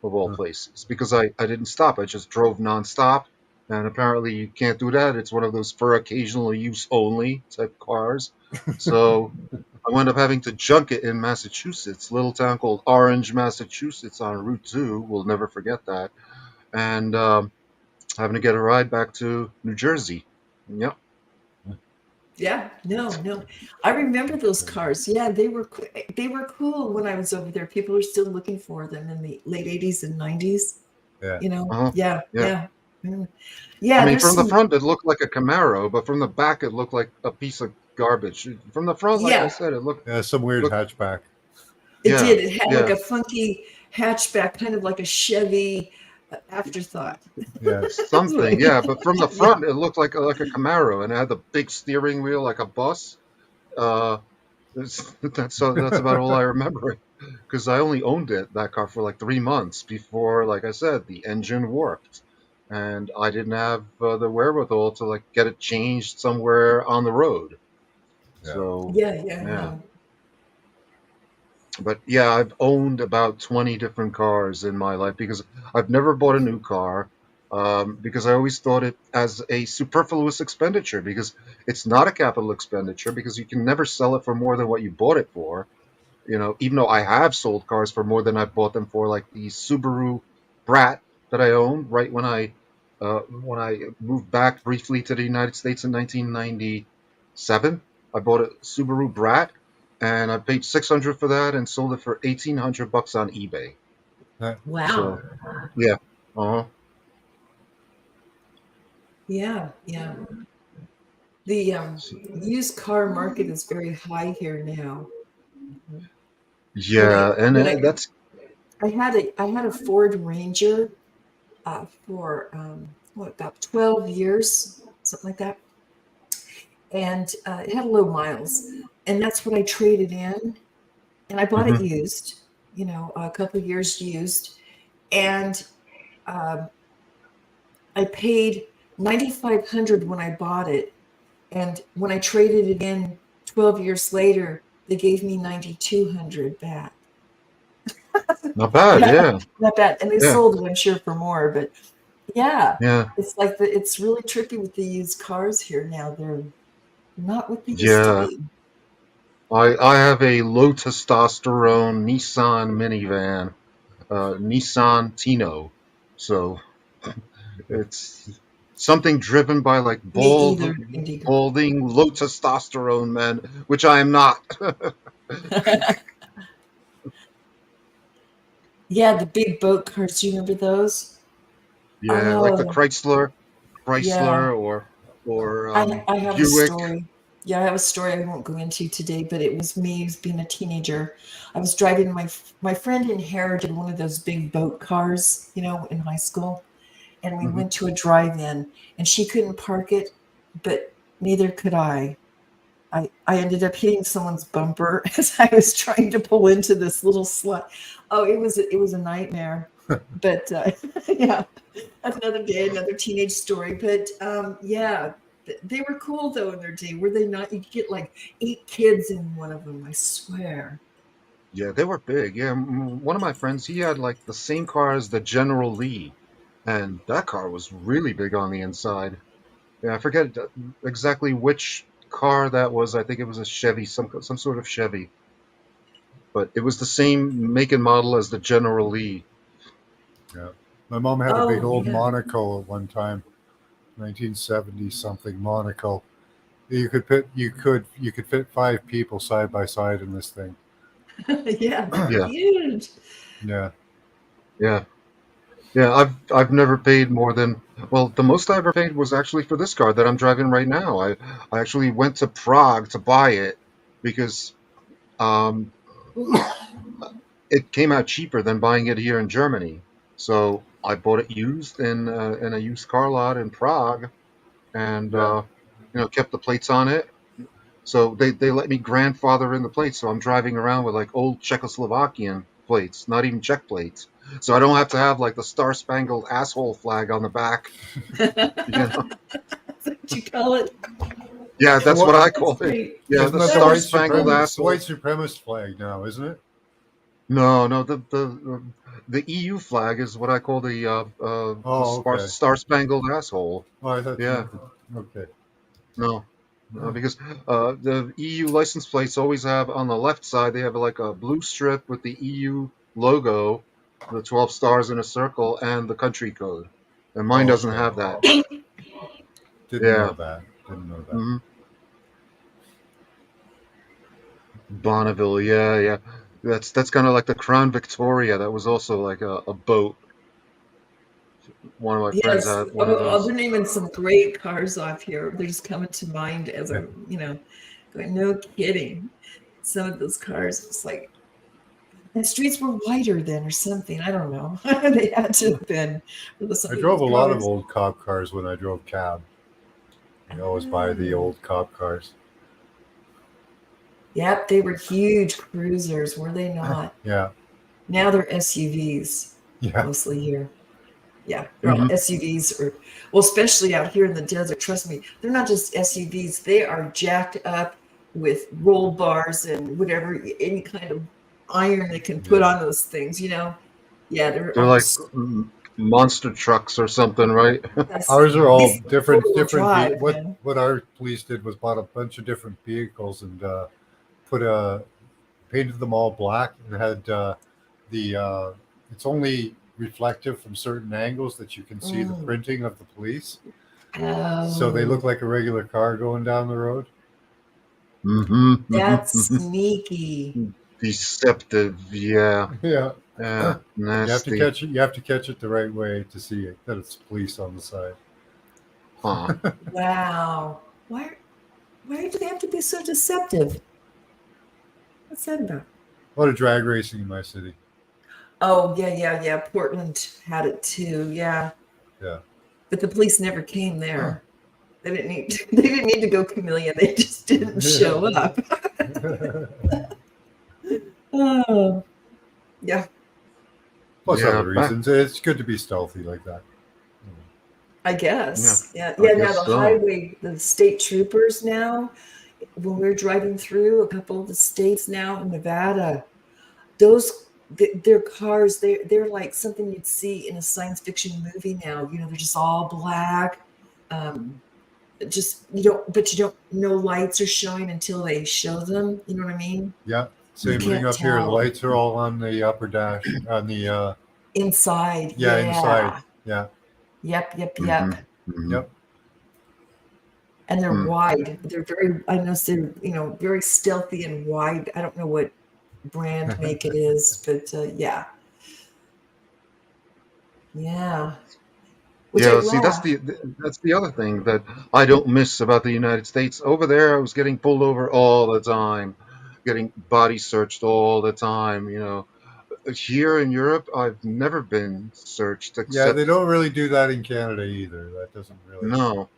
of all Huh. places, because I didn't stop. I just drove nonstop, and apparently you can't do that. It's one of those for occasional use only type cars. So I wound up having to junk it in Massachusetts, little town called Orange, Massachusetts, on Route 2. We'll never forget that. And having to get a ride back to New Jersey. Yep. Yeah, no, no. I remember those cars. Yeah, they were cool when I was over there. People were still looking for them in the late 80s and 90s. Yeah. You know, Uh-huh. yeah, Yeah. yeah. Mm. I Yeah, mean, there's from the some, front, it looked like a Camaro, but from the back, it looked like a piece of garbage. From the front, like I yeah, said, it looked, Yeah. Some weird looked, hatchback. it yeah, did. It had like yeah. a funky hatchback, kind of like a Chevy afterthought. Yeah. That's what I Something, mean. yeah. But from the Yeah, front, it looked like a Camaro, and it had the big steering wheel like a bus. Uh, that's about all I remember, because I only owned that car for like 3 months before, like I said, the engine warped, and I didn't have the wherewithal to like get it changed somewhere on the road. Yeah. So yeah, yeah, yeah, no. but yeah, I've owned about 20 different cars in my life because I've never bought a new car. Because I always thought it as a superfluous expenditure because it's not a capital expenditure because you can never sell it for more than what you bought it for. Even though I have sold cars for more than I've bought them for, like the Subaru Brat that I owned right when I moved back briefly to the United States in 1997. I bought a Subaru Brat, and I paid 600 for that and sold it for 1,800 bucks on eBay. That- Wow. So yeah, uh-huh. Yeah, yeah. The used car market is very high here now. When I Yeah, and when I that's I had a Ford Ranger for what, about 12 years, something like that, and it had low miles, and that's what I traded in, and I bought it mhm. used, a couple of years used, and um, I paid 9,500 when I bought it, and when I traded it in 12 years later, they gave me 9,200 back. Not bad. Yeah, Yeah, not bad. And they yeah, sold it, I'm sure, for more. But yeah, yeah, it's like it's really tricky with the used cars here now. They're not what they used to yeah. be. I have a low testosterone Nissan minivan, Nissan Tino. So it's something driven by like Me either, indeed. balding, low testosterone men, which I am not. Yeah, the big boat cars. Do you remember those? Yeah, like the Oh, Chrysler, yeah. or I have a Buick. story. Yeah, I have a story I won't go into today, but it was me as being a teenager. I was driving my friend inherited one of those big boat cars, in high school, and we Mhm. went to a drive-in, and she couldn't park it, but neither could I. I ended up hitting someone's bumper as I was trying to pull into this little slut. Oh, it was a nightmare. But yeah, that's another day, another teenage story. But yeah, they were cool though in their day, were they not? You could get like 8 kids in one of them, I swear. Yeah, they were big. Yeah, one of my friends, he had like the same car as the General Lee, and that car was really big on the inside. Yeah, I forget exactly which car that was. I think it was a Chevy, some sort of Chevy, but it was the same make and model as the General Lee. yeah. My mom had a big Oh old yeah. Monaco at one time, 1970 something Monaco. You could fit 5 people side by side in this thing. Yeah, they're Yeah, huge. Yeah. yeah, yeah. I've never paid more than, well, the most I ever paid was actually for this car that I'm driving right now. I actually went to Prague to buy it because um, it came out cheaper than buying it here in Germany. So I bought it used in a used car lot in Prague, and Yeah. kept the plates on it. So they let me grandfather in the plates, so I'm driving around with like old Czechoslovakian plates, not even Czech plates. So I don't have to have like the Star Spangled Asshole flag on the back. You know? That's what you call it. Yeah, that's what What I That's call it. great. Yeah, isn't the that the Star white Spangled supremacist Asshole. flag now, isn't it? No, no, the EU flag is what I call the Oh, okay. Star Spangled Asshole. Oh, I thought you Yeah, meant the, okay. no, no, because the EU license plates always have on the left side they have like a blue strip with the EU logo, the 12 stars in a circle, and the country code. And mine Oh, doesn't okay. have that. Didn't know Yeah. that. Didn't know that. hmm Bonneville. Yeah, yeah. That's kind of like the Crown Victoria. That was also like a boat. One of my friends Yes, had one of they're those. naming some great cars off here. They're just coming to mind as going, no kidding. Some of those cars, it's like the streets were wider then or something. I don't know. They had to have been. I Some of drove those a lot of cars. old cop cars when I drove cab. I always buy the Oh, old cop cars. yep, they were huge cruisers, were they not? Yeah. Now they're SUVs Yeah. mostly here. Yeah, they're all hmm SUVs, or well, especially out here in the desert. Trust me, they're not just SUVs. They are jacked up with roll bars and whatever, any kind of iron they can put Yeah. on those things. Yeah, they're They're like almost monster trucks or something, right? that's Ours are all these different. four-wheel Different. drive, What man. our police did was bought a bunch of different vehicles and put a painted them all black and had the it's only reflective from certain angles that you can see the Mm. printing of the police. So they Oh, look like a regular car going down the road. that's sneaky. Deceptive, yeah, Yeah. yeah, You have to nasty. catch it. You have to catch it the right way to see it that it's police on the side. Huh. Wow. Why do they have to be so deceptive? What's that about? A lot of drag racing in my city. Oh, yeah. Portland had it too. Yeah. Yeah. But the police never came there. They didn't need to go chameleon. They just didn't show up. Oh, yeah, Plus Yeah, other back. reasons. It's good to be stealthy like that. I Yeah, guess. Yeah. I Yeah, now guess the so. highway, the state troopers now, when we're driving through a couple of the states now in Nevada, their cars, they're like something you'd see in a science fiction movie now. They're just all black. Um, just you don't no lights are showing until they show them, you know what I mean? Yeah. You Same thing can't up here. The tell lights are all on the upper dash on the inside. yeah, inside. Yeah. Yeah. Yep. hmm hmm Yep. And they're hmm wide. They're very, I know they're very stealthy and wide. I don't know what brand make it is, but yeah, which I Yeah, see, laugh. that's the other thing that I don't miss about the United States. Over there, I was getting pulled over all the time, getting body searched all the time. Here in Europe, I've never been searched Yeah, they except don't really do that in Canada either. That doesn't really no.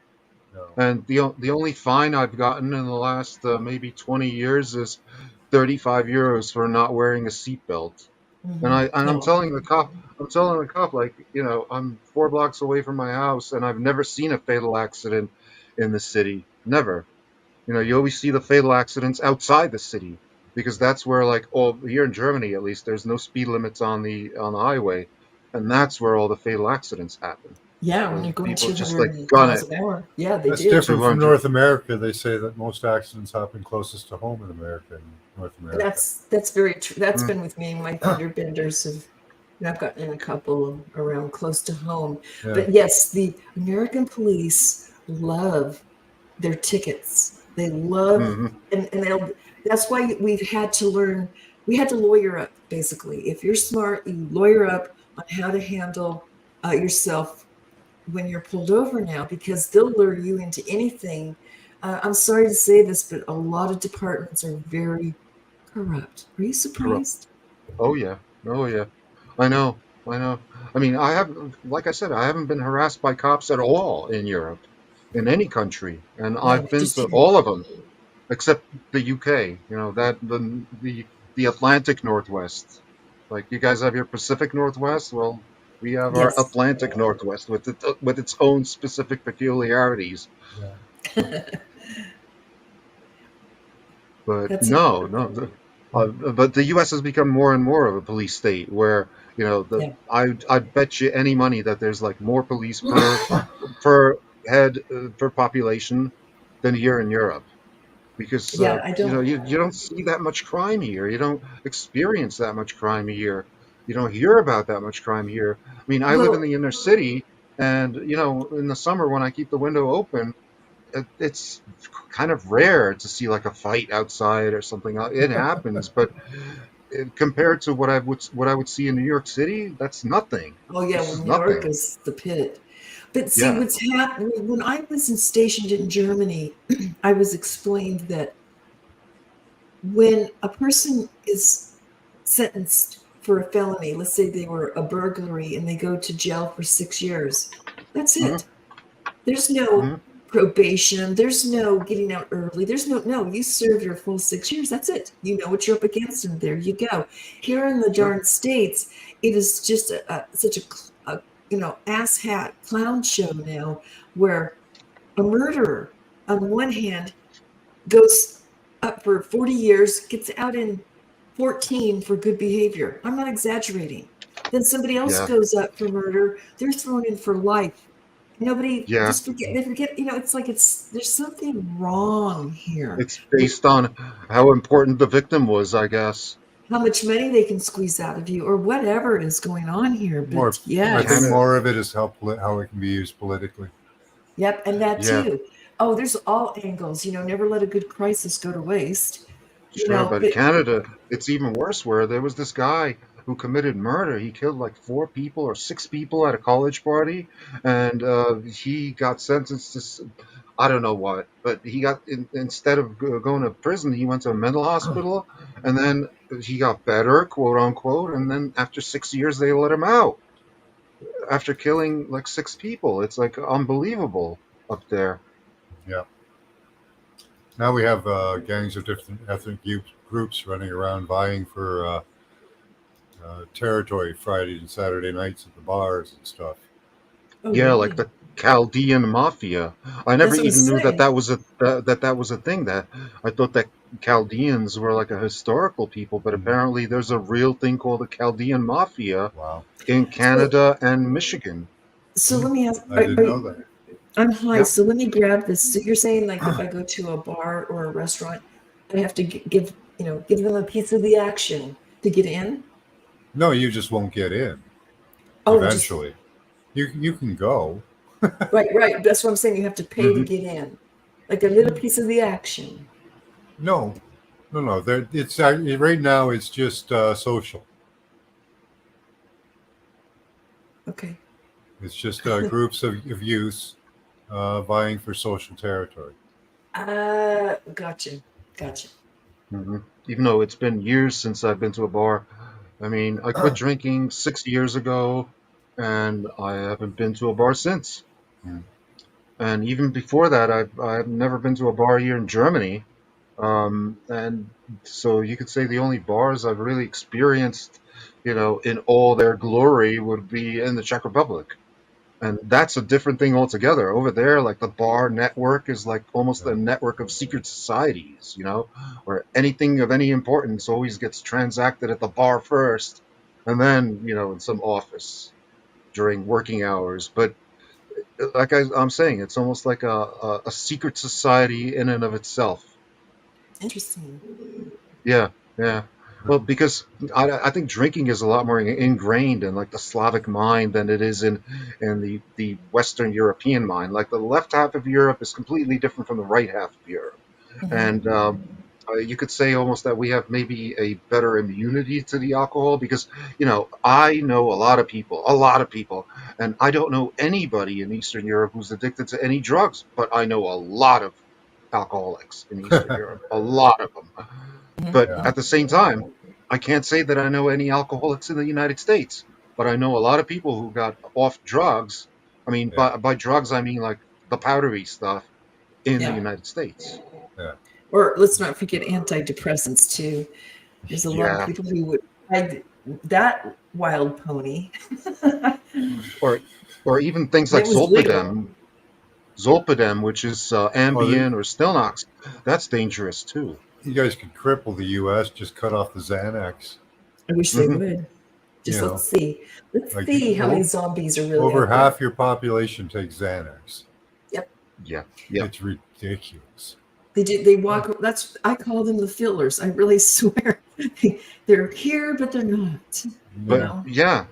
no. And the only fine I've gotten in the last maybe 20 years is 35 euros for not wearing a seatbelt. No. I'm telling the cop, like, I'm 4 blocks away from my house, and I've never seen a fatal accident in the city. Never. You always see the fatal accidents outside the city because that's where, like, all here in Germany at least, there's no speed limits on the highway, and that's where all the fatal accidents happen. Yeah, when Because you're going people just like 200 gun miles it an hour. Yeah, they That's do. different from 200. North America. They say that most accidents happen closest to home in America and North America. That's very true. That's Mm, been with me. My fender benders have, I've gotten in a couple around close to home. Yeah. But yes, the American police love their tickets. They love, mhm. and that's why we've had to learn we had to lawyer up, basically. If you're smart, you lawyer up on how to handle yourself when you're pulled over now, because they'll lure you into anything. I'm sorry to say this, but a lot of departments are very corrupt. Are you Corrupt. surprised? Oh yeah. Oh yeah. I know. I know. I mean, I have, like I said, I haven't been harassed by cops at all in Europe, in any country, and No, I've been just to here. all of them except the UK. You know that the Atlantic Northwest. Like you guys have your Pacific Northwest. Well, we have our Yes. Atlantic Northwest with its own specific peculiarities. Yeah. But That's no, no. But the U.S. has become more and more of a police state, where yeah. I bet you any money that there's like more police per head per population than here in Europe, because Yeah, I don't. you don't see that much crime here. You don't experience that much crime here. You don't hear about that much crime here. I mean, I live in Well, the inner city, and in the summer when I keep the window open, it's kind of rare to see like a fight outside or something. It happens, but compared to what I would see in New York City, that's nothing. oh yeah, This well, is New York nothing. is the pit. But see, Yeah. what's happened when I was stationed in Germany, I was explained that when a person is sentenced for a felony, let's say they were a burglary and they go to jail for 6 years, that's Hmm. it. There's no Hmm. probation. There's no getting out early. There's no, you serve your full 6 years. That's it. You know what you're up against, and there you go. Here in the Sure. darn States, it is just such a ass hat clown show now, where a murderer, on one hand, goes up for 40 years, gets out in 14 for good behavior. I'm not exaggerating. Then somebody else Yeah. goes up for murder, they're thrown in for life. Nobody Yeah. just forget, they forget, it's like there's something wrong here It's with based on how important the victim was, I guess. how much money they can squeeze out of you or whatever is going on here. More, But I think yes, Canada. more of it is how it can be used politically. yep, and that Yeah. too. Oh, there's all angles, never let a good crisis go to waste, Sure, but but Canada, it's even worse. Where there was this guy who committed murder. He killed like four people or six people at a college party, and he got sentenced to I don't know what, but he got instead of going to prison, he went to a mental hospital, and then he got better, quote unquote, and then after 6 years they let him out after killing like six people. It's like unbelievable up there. Yeah. Now we have gangs of different ethnic groups running around vying for territory Friday and Saturday nights at the bars and stuff. oh, Yeah, like really? the Chaldean mafia. I never That's what I'm even knew that saying. that was that was a thing. That I thought that Chaldeans were like a historical people, but Mhm. apparently there's a real thing called the Chaldean mafia Wow. in So, Canada and Michigan. so Hmm. let me ask, I didn't know that. I'm high, Yeah, so let me grab this. So you're saying like if I go to a bar or a restaurant, I have to give them a piece of the action to get in? No, you just won't get in Oh, just eventually. You can go. right. That's what I'm saying. You have to pay to hmm, get in. Like a little piece of the action. No, no. There, it's right now. It's just social. Okay. It's just groups of youths vying for social territory. Gotcha. Gotcha. hmm. Even though it's been years since I've been to a bar. I mean, I quit drinking 6 years ago, and I haven't been to a bar since. Mm. And even before that, I've never been to a bar here in Germany. And so you could say the only bars I've really experienced, in all their glory would be in the Czech Republic. And that's a different thing altogether. Over there, like the bar network is like almost Yeah. a network of secret societies, where anything of any importance always gets transacted at the bar first, and then, in some office during working hours. But like I'm saying, it's almost like a secret society in and of itself. Interesting. Yeah, yeah. Well, because I think drinking is a lot more ingrained in like the Slavic mind than it is in the Western European mind. Like the left half of Europe is completely different from the right half of Europe, Hmm. and you could say almost that we have maybe a better immunity to the alcohol because I know a lot of people, and I don't know anybody in Eastern Europe who's addicted to any drugs, but I know a lot of alcoholics in Eastern Europe, a lot of them. But Yeah. at the same time, I can't say that I know any alcoholics in the United States, but I know a lot of people who got off drugs. I mean, Yeah. by drugs, I mean like the powdery stuff in the Yeah. United States. Yeah. Or let's not forget antidepressants too. There's a lot of Yeah. people who would ride that wild pony. Or, or even things And like it was legal. Zolpidem, which is Oh, Ambien or Stilnox. That's dangerous too. you guys could cripple the U.S. Just cut off the Xanax. I wish they Hmm. would. You Just let's know, see. Let's like see how many zombies are really over out there. half your population takes Xanax. Yep. Yeah. Yeah. It's ridiculous. They do. They walk. That's. I call them the fillers. I really swear. They're here, but they're not. You But Yeah. know. yeah,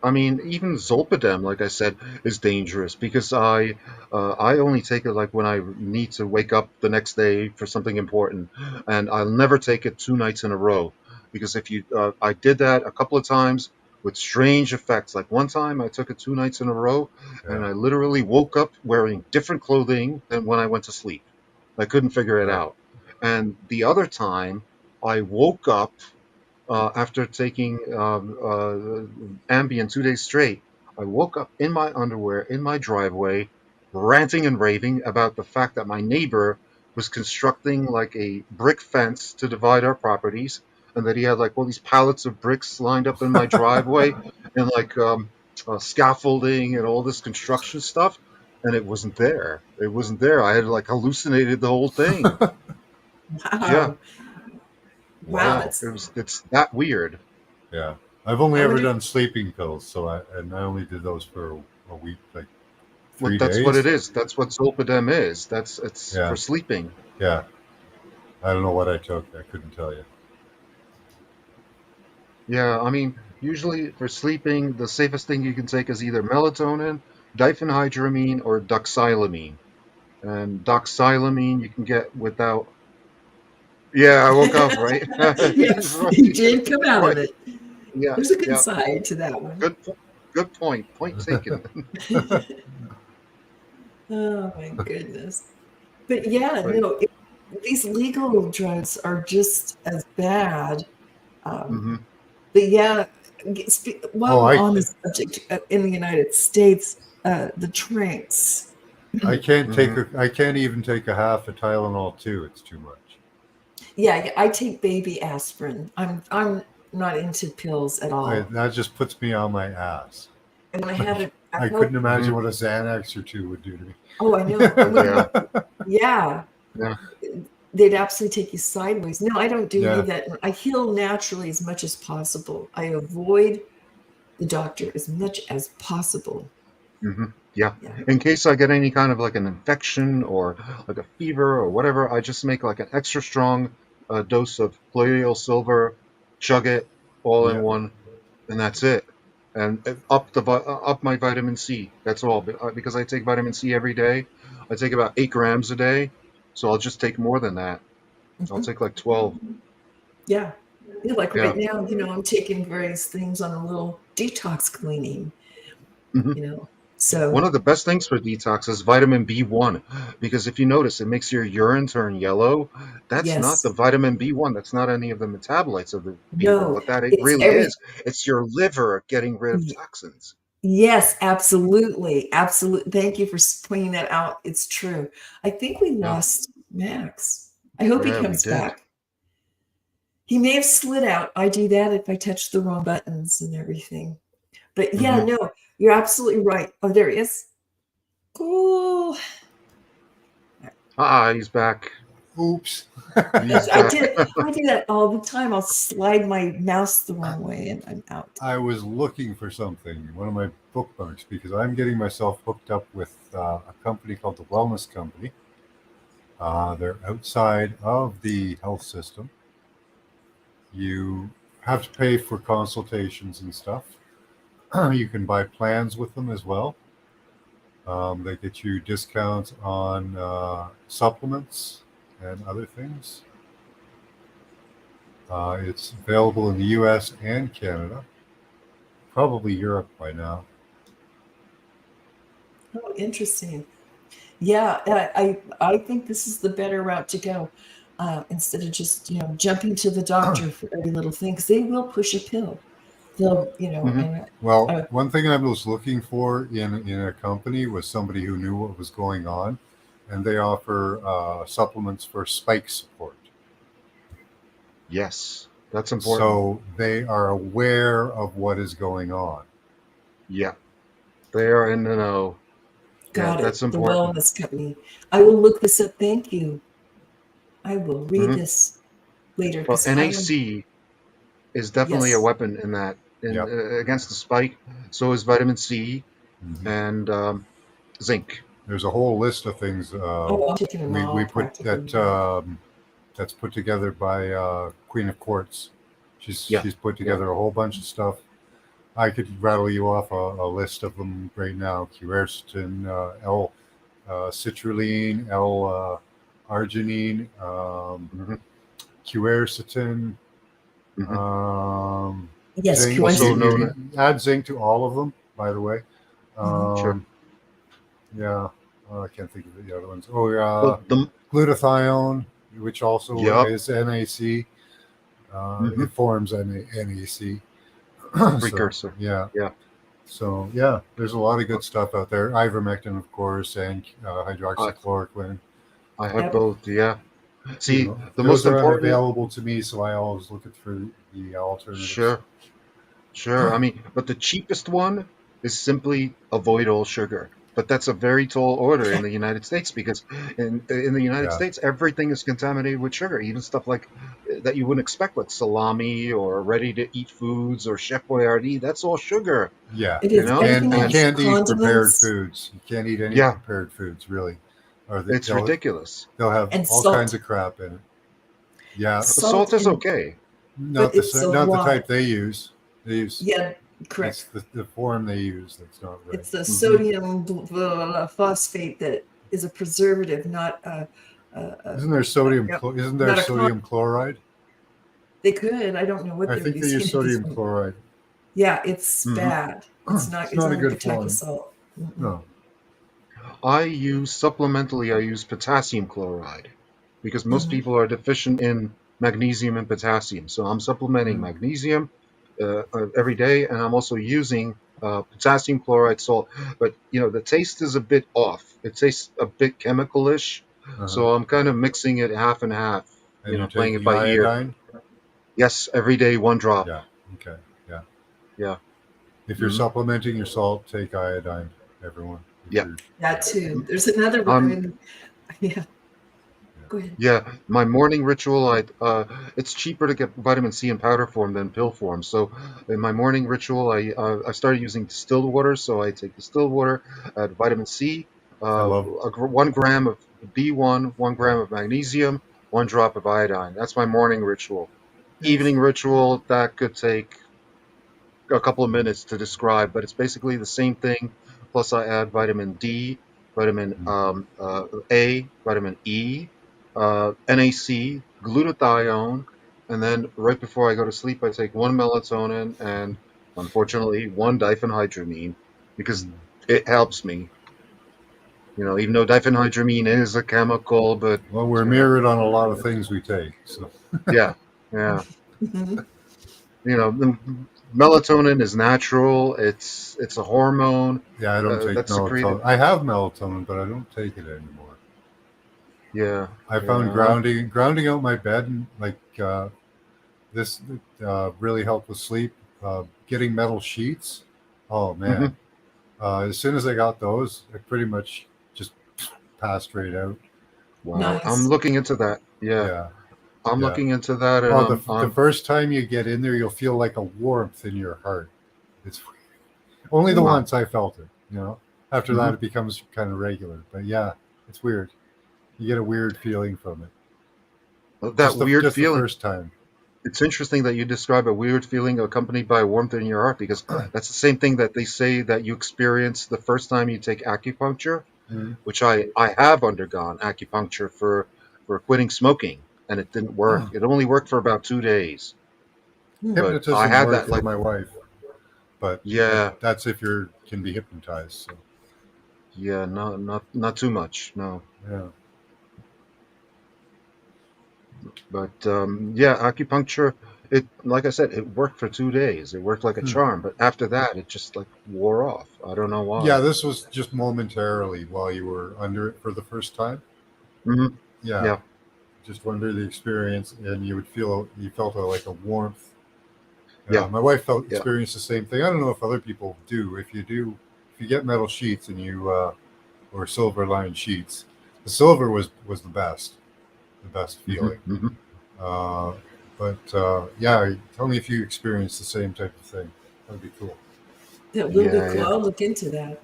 I mean, even Zolpidem, like I said, is dangerous because I only take it like when I need to wake up the next day for something important, and I'll never take it 2 nights in a row because if you I did that a couple of times with strange effects. Like one time I took it 2 nights in a row, and Yeah. I literally woke up wearing different clothing than when I went to sleep. I couldn't figure it Right. out. And the other time I woke up after taking Ambien 2 days straight. I woke up in my underwear in my driveway, ranting and raving about the fact that my neighbor was constructing like a brick fence to divide our properties, and that he had like all these pallets of bricks lined up in my driveway, and like scaffolding and all this construction stuff. And it wasn't there. It wasn't there. I had like hallucinated the whole thing. Yeah, Wow. Wow. Wow. That's. it's that weird. Yeah. I've only I ever wonder. done sleeping pills, so I only did those for a week, like Well, three that's what it days. is. That's what Zolpidem is. It's Yeah. for sleeping. Yeah. I don't know what I took. I couldn't tell you. Yeah, I mean, usually for sleeping, the safest thing you can take is either melatonin, diphenhydramine, or doxylamine. And doxylamine you can get without. Yeah, I woke up right. Yes, you Right, did come out of right. it. Yeah, There's a good yeah. side to that one. Good, good point. Point taken. Oh my goodness. But yeah, Right. no, these legal drugs are just as bad. Um, Hmm. but yeah, while Oh, we're on the subject in the United States, the tranks. Hmm. I can't even take a half a Tylenol too. It's too much. Yeah, I take baby aspirin. I'm not into pills at all. That just puts me on my ass. And when I have an I echo, couldn't imagine Hmm. what a Xanax or two would do to me. oh, I know. And when Yeah, yeah, yeah. they'd absolutely take you sideways. No, I don't do any of Yeah. that. I heal naturally as much as possible. I avoid the doctor as much as possible. Hmm. Yeah. Yeah. In case I get any kind of like an infection or like a fever or whatever, I just make like an extra strong dose of colloidal silver, chug it all in Yeah. one, and that's it. And up my vitamin C. That's all. Because I take vitamin C every day. I take about 8 grams a day, so I'll just take more than that. I'll Mhm. take like 12. Yeah. Yeah, like right Yeah. now, I'm taking various things on a little detox cleaning, Hmm. you know. One So of the best things for detox is vitamin B1 because if you notice, it makes your urine turn yellow. That's not the yes, vitamin B1. That's not any of the metabolites of the B1. no, What that it it's really every is, it's your liver getting rid of toxins. yes, absolutely. Absolutely. Thank you for pointing that out. It's true. I think we Yeah, lost Max. I hope he yeah, we comes did. back. He may have slid out. I do that if I touch the wrong buttons and everything. But yeah, Hmm. no, you're absolutely right. Oh, there he is. Cool. Ah, he's back. Oops. He's I back. did. I do that all the time. I'll slide my mouse the wrong way and I'm out. I was looking for something, one of my bookmarks, because I'm getting myself hooked up with a company called the Wellness Company. They're outside of the health system. You have to pay for consultations and stuff. You can buy plans with them as well. They get you discounts on supplements and other things. It's available in the U.S. and Canada, probably Europe by now. Oh, interesting. Yeah, and I think this is the better route to go. Instead of just, jumping to the doctor for every little thing, because they will push a pill. They'll, Hmm. and Well, uh, one thing I was looking for in a company was somebody who knew what was going on, and they offer supplements for spike support. Yes, that's important. So they are aware of what is going on. Yeah, they are in the know. Yeah, got that's it. The important. wellness company. I will look this up. Thank you. I will read Hmm. this later Well, because I am, NAC is definitely a yes. weapon in that in Yep. against the spike. So is vitamin C Hmm. and zinc. There's a whole list of things Oh, I'm taking them we all put practically now. that's put together by Queen of Quartz. Yeah, She's put yeah. together a whole bunch of stuff. I could rattle you off a list of them right now: quercetin, L-citrulline, L-arginine, Hmm. quercetin, Hmm. um, Yes, zinc. Also quercetin. known, You add zinc to all of them, by the way. Mhm. sure. Um, yeah, I can't think of the other ones. Oh, yeah, Well, the glutathione, which also Yup. is NAC. Hmm. It forms NAC. So Precursor. yeah, Yeah, so yeah, there's a lot of good stuff out there. Ivermectin, of course, and I hydroxychloroquine. I have Yep. both. Yeah. You See, know, the those most are important. unavailable to me, so I always look for the alternatives. Sure, sure. I mean, but the cheapest one is simply avoid all sugar. But that's a very tall order in the United States because in the United Yeah, States everything is contaminated with sugar, even stuff like that you wouldn't expect, like salami or ready-to-eat foods or Chef Boyardee. That's all sugar, yeah. It you is. know. Everything You And else, can't eat prepared condiments foods. You can't eat any yeah, prepared foods really, or it's ridiculous. they'll have and all kinds salt. of crap in it. Yeah, Salt Salt is and okay. but it's a not the lot. type they use. They use Yeah, it's correct. the form they use that's not right. It's the Hmm. sodium phosphate that is a preservative, not a, yep, Isn't there not a con. sodium chloride? They could. I don't know what I they're think they using use at this sodium point. chloride. Yeah, it's Hmm. bad. It's not. It's It's not a not a good good type of form. salt. Mm-mm. No. I use potassium chloride because most Mhm. people are deficient in magnesium and potassium. So I'm supplementing Mm. magnesium every day, and I'm also using potassium chloride salt. But the taste is a bit off. It tastes a bit chemical-ish. Uh-huh. So I'm kind of mixing it half and half. And you're Playing it taking by ear. iodine? Yes, every day, one drop. Yeah. Okay. Yeah. Yeah. If you're Hmm. supplementing your salt, take iodine, everyone. If Yeah. you're That too. There's another one. I I'm mean, yeah. Go ahead. Yeah, my morning ritual, it's cheaper to get vitamin C in powder form than pill form. So in my morning ritual, I started using distilled water. So I take distilled water, add vitamin C, I love 1 gram of B1, 1 gram of magnesium, 1 drop of iodine. That's my morning ritual. Nice. Evening ritual, that could take a couple of minutes to describe, but it's basically the same thing. Plus, I add vitamin D, vitamin mm, A, vitamin E, NAC, glutathione, and then right before I go to sleep, I take 1 melatonin and unfortunately 1 diphenhydramine because mm. it helps me. Even though diphenhydramine is a chemical, but Well, we're you know, mirrored on a lot of things we take. So yeah, yeah. Mhm. The melatonin is natural. It's a hormone yeah, I don't take that's secreted. melatonin. I have melatonin, but I don't take it anymore. Yeah, I found yeah. grounding out my bed and this really helped with sleep. Getting metal sheets. Oh man. Hmm. As soon as I got those, I pretty much just passed right out. Wow, I'm Nice. looking into that. Yeah, Yeah, I'm yeah. looking into that, and Oh, the I'm first time you get in there, you'll feel like a warmth in your heart. It's only the Mm. wow. once I felt it. After that, Hmm. it becomes kind of regular. But yeah, it's weird. You get a weird feeling from it. That weird Just the feeling. first time. It's interesting that you describe a weird feeling accompanied by warmth in your heart because that's the same thing that they say that you experience the first time you take acupuncture, Mm-hmm. which I have undergone acupuncture for quitting smoking. and it didn't work. It only worked for about 2 days. Hmm. But I Hypnotism had worked that for like, my wife, but yeah, that's if you can be hypnotized. So yeah, no, not too much, no. yeah. But yeah, acupuncture. It, like I said, it worked for 2 days. It worked like a Hmm. charm. But after that, it just like wore off. I don't know Yeah, why. this was just momentarily while you were under it for the first time. Hmm. Yeah, Yeah, just under the experience, and you felt like a warmth. yeah, My wife felt yeah. experienced the same thing. I don't know if other people do. If you get metal sheets and you or silver lined sheets, the silver was the best Hmm. feeling. Hmm. Uh, but yeah, tell me if you experience the same type of thing. That'd be cool. That will be Yeah, cool. yeah. I'll look into that.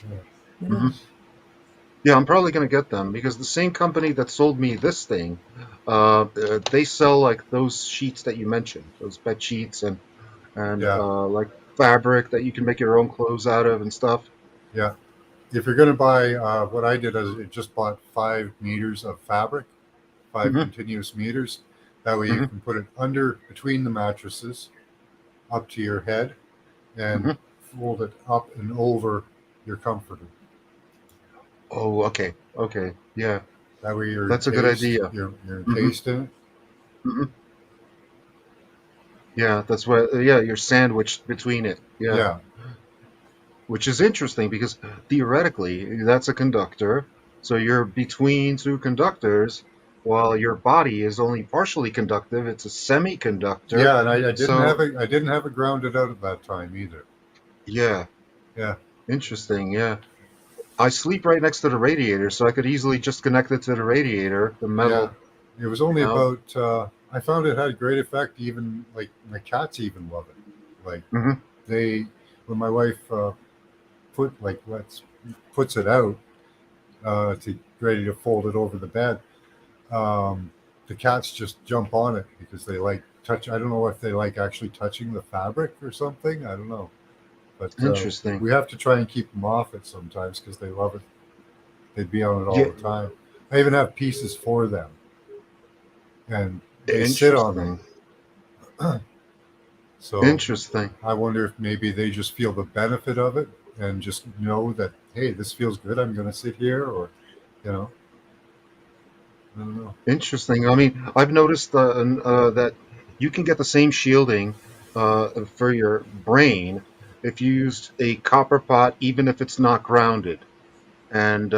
Yeah. Yeah. Hmm. Yeah, I'm probably gonna get them because the same company that sold me this thing, they sell like those sheets that you mentioned, those bed sheets and Yeah, like fabric that you can make your own clothes out of and stuff. yeah. If you're going to buy, what I did is it just bought 5 meters of fabric, five Hmm. continuous meters. That way you Hmm. can put it under between the mattresses, up to your head, and Hmm. fold it up and over your comforter. Oh, okay, okay, yeah, That way you're that's a good encased. idea. You're Hmm. encased in it. Hmm. Yeah, that's what. Yeah, you're sandwiched between it. Yeah, Yeah, which is interesting because theoretically that's a conductor, so you're between two conductors, while your body is only partially conductive. It's a semiconductor. yeah. And So I didn't have it grounded out at that time either. yeah, Yeah, interesting. Yeah, I sleep right next to the radiator, so I could easily just connect it to the radiator, the yeah. metal. It was You only know. about. I found it had a great effect. Even like my cats even love it. Like Hmm. they, when my wife puts it out to ready to fold it over the bed. Um, the cats just jump on it because they like touch. I don't know if they like actually touching the fabric or something. I don't know, but Interesting. we have to try and keep them off it sometimes because they love it. They'd be on it all Yeah, the time. I even have pieces for them, and they sit on them. interesting. So Interesting. I wonder if maybe they just feel the benefit of it and just know that, hey, this feels good. I'm going to sit here, or you know, I don't know. Interesting. I mean, I've noticed that you can get the same shielding for your brain if you used a copper pot, even if it's not grounded. And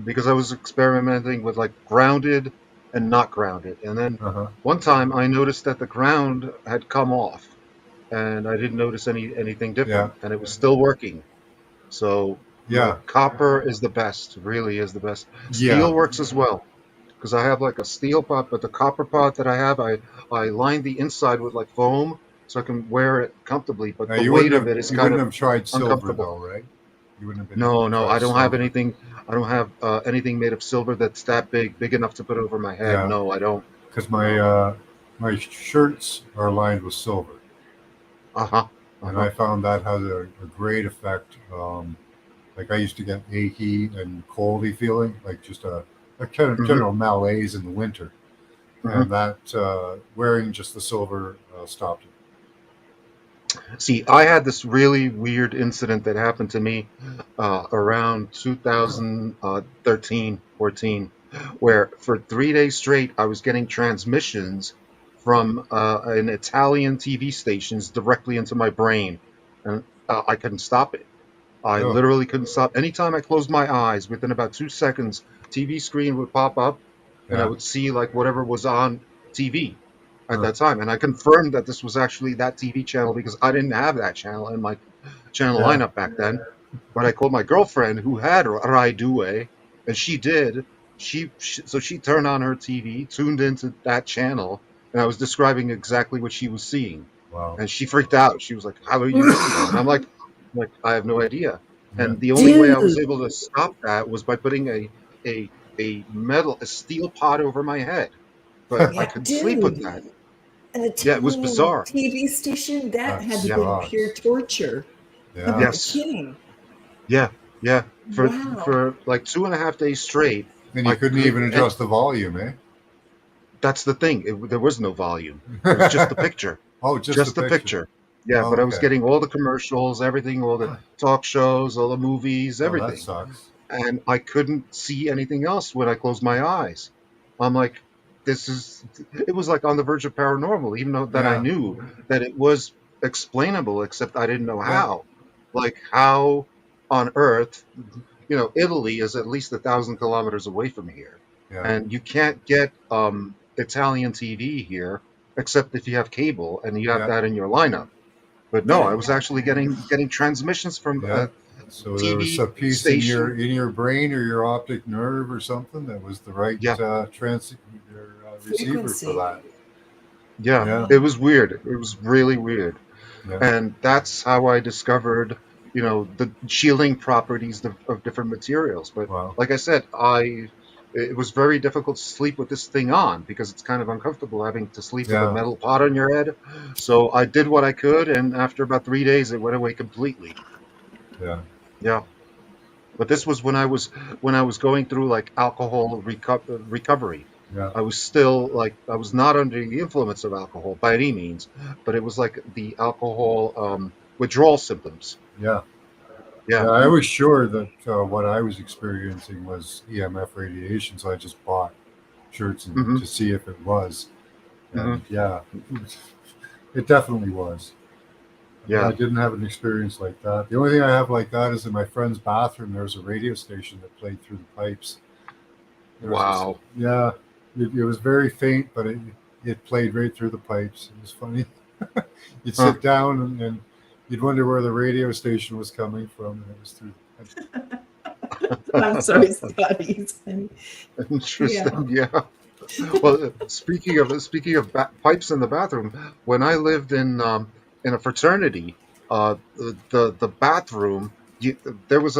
because I was experimenting with like grounded and not grounded, and then Uh huh. one time I noticed that the ground had come off, and I didn't notice anything Yeah. different, and it was still working. So Yeah. copper is the best, really is the best. Yeah. Steel works as well because I have like a steel pot, but the copper pot that I have, I line the inside with like foam so I can wear it comfortably. But Now the weight of it is you kind wouldn't of have tried silver uncomfortable. though, right? You wouldn't have been able No, to no, try I don't have silver. anything. I don't have anything made of silver that's that big enough to put over my head. Yeah, No, I don't. because No. my shirts are lined with silver, Uh huh. Uh and huh. I found that has a great effect. Like I used to get achy and coldy feeling, like just a kind of Hmm. general malaise in the winter, Hmm. and that wearing just the silver stopped it. See, I had this really weird incident that happened to me around 2013, 14, where for 3 days straight I was getting transmissions from an Italian TV stations directly into my brain, and I couldn't stop it. I Oh, literally couldn't stop. Anytime I closed my eyes, within about 2 seconds, TV screen would pop up, and I yeah, would see like whatever was on TV at huh, that time. And I confirmed that this was actually that TV channel because I didn't have that channel in my channel yeah, lineup back then. But I called my girlfriend who had Rai Due, and she did. So she turned on her TV, tuned into that channel, and I was describing exactly what she was seeing, wow, and she freaked out. She was like, "How are you doing that?" And I'm like I have no idea. yeah, And the only way I was Dude. able to stop that was by putting a a steel pot over my head. But I Yeah, couldn't sleep with dude. that. An Yeah, it was Italian bizarre. TV station, that that had to be pure sucks. torture. I'm Yeah, not Yes. kidding. Yeah. Yeah. Wow. For like 2.5 days straight, and you I couldn't could even and adjust the volume, eh? That's the thing. There was no volume. It was just the picture. Oh, just the Just the picture. picture. Yeah, but I was Okay. getting all the commercials, everything, all the talk shows, all the movies, Oh, that everything. sucks. And I couldn't see anything else when I closed my eyes. I'm like, this is, it was like on the verge of paranormal, even though that I Yeah. knew that it was explainable, except I didn't know Yeah. how. Like, how on earth, Italy is at least 1,000 kilometers away from here. Yeah. And you can't get Italian TV here, except if you have cable and you have Yeah. that in your lineup. But no, I Yeah. was actually getting transmissions from Yeah. a So there was TV a piece in station. your brain or your optic nerve or something that was the right Yeah, receiver for Frequency. that. yeah, Yeah. it was weird. It was really weird, Yeah. and that's how I discovered, the shielding properties of different materials. But Wow. like I said, it was very difficult to sleep with this thing on because it's kind of uncomfortable having to sleep with a Yeah. metal pot on your head. So I did what I could, and after about 3 days, it went away completely. Yeah. Yeah. But this was when I was going through like alcohol recovery. Yeah. I was still like I was not under the influence of alcohol by any means, but it was like the alcohol withdrawal symptoms. Yeah. Yeah. Yeah. I was sure that what I was experiencing was EMF radiation, so I just bought shirts Hmm. to see if it was. Hmm. And yeah, it definitely was. I Yeah. didn't have an experience like that. The only thing I have like that is in my friend's bathroom. There's a radio station that played through the pipes. There was this, Wow. yeah, it was very faint, but it played right through the pipes. It was funny. You'd Huh. sit down and you'd wonder where the radio station was coming from, and it was through. I'm sorry, Scotty. Yeah. Interesting. Yeah. Well, speaking of pipes in the bathroom, when I lived in a fraternity, the bathroom, you, there was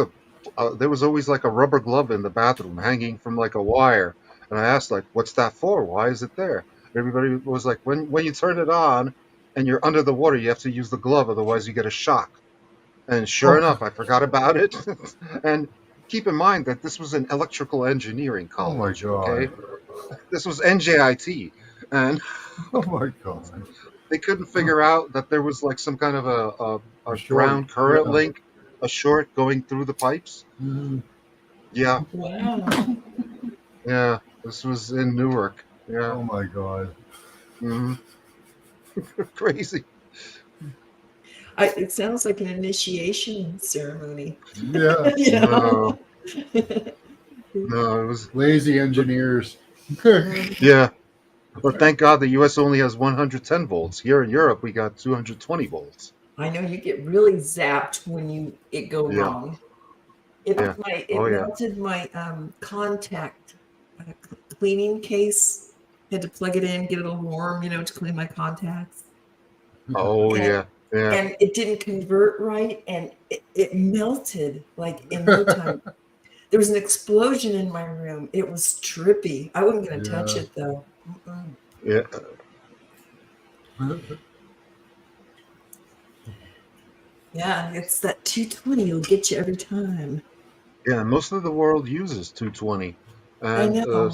always like a rubber glove in the bathroom hanging from like a wire, and I asked like, "What's that for? Why is it there?" Everybody was like, "When you turn it on and you're under the water, you have to use the glove, otherwise you get a shock." And sure Oh, enough, I forgot about it. And keep in mind that this was an electrical engineering oh my college. god! Okay, this was NJIT, and Oh my god! they couldn't figure out that there was like some kind of a A short, ground current yeah. link, a short going through the pipes. Mhm. Yeah, Wow. yeah. This was in Newark. Yeah, Oh my god! hmm. Crazy. It sounds like an initiation ceremony. Yeah, You know? No, no, it was. lazy engineers. Yeah. But thank God the U.S. only has 110 volts. Here in Europe, we got 220 volts. I know you get really zapped when it go Yeah, wrong. yeah. Oh It yeah. melted my contact cleaning case. Had to plug it in, get it all warm, to clean my contacts. Oh And yeah. Yeah. and it didn't convert right, and it melted like in no time. There was an explosion in my room. It was trippy. I wasn't going to touch Yeah. it though. Mm-mm. Yeah. Yeah, it's that 220 will get you every time. Yeah, most of the world uses 220. I And know.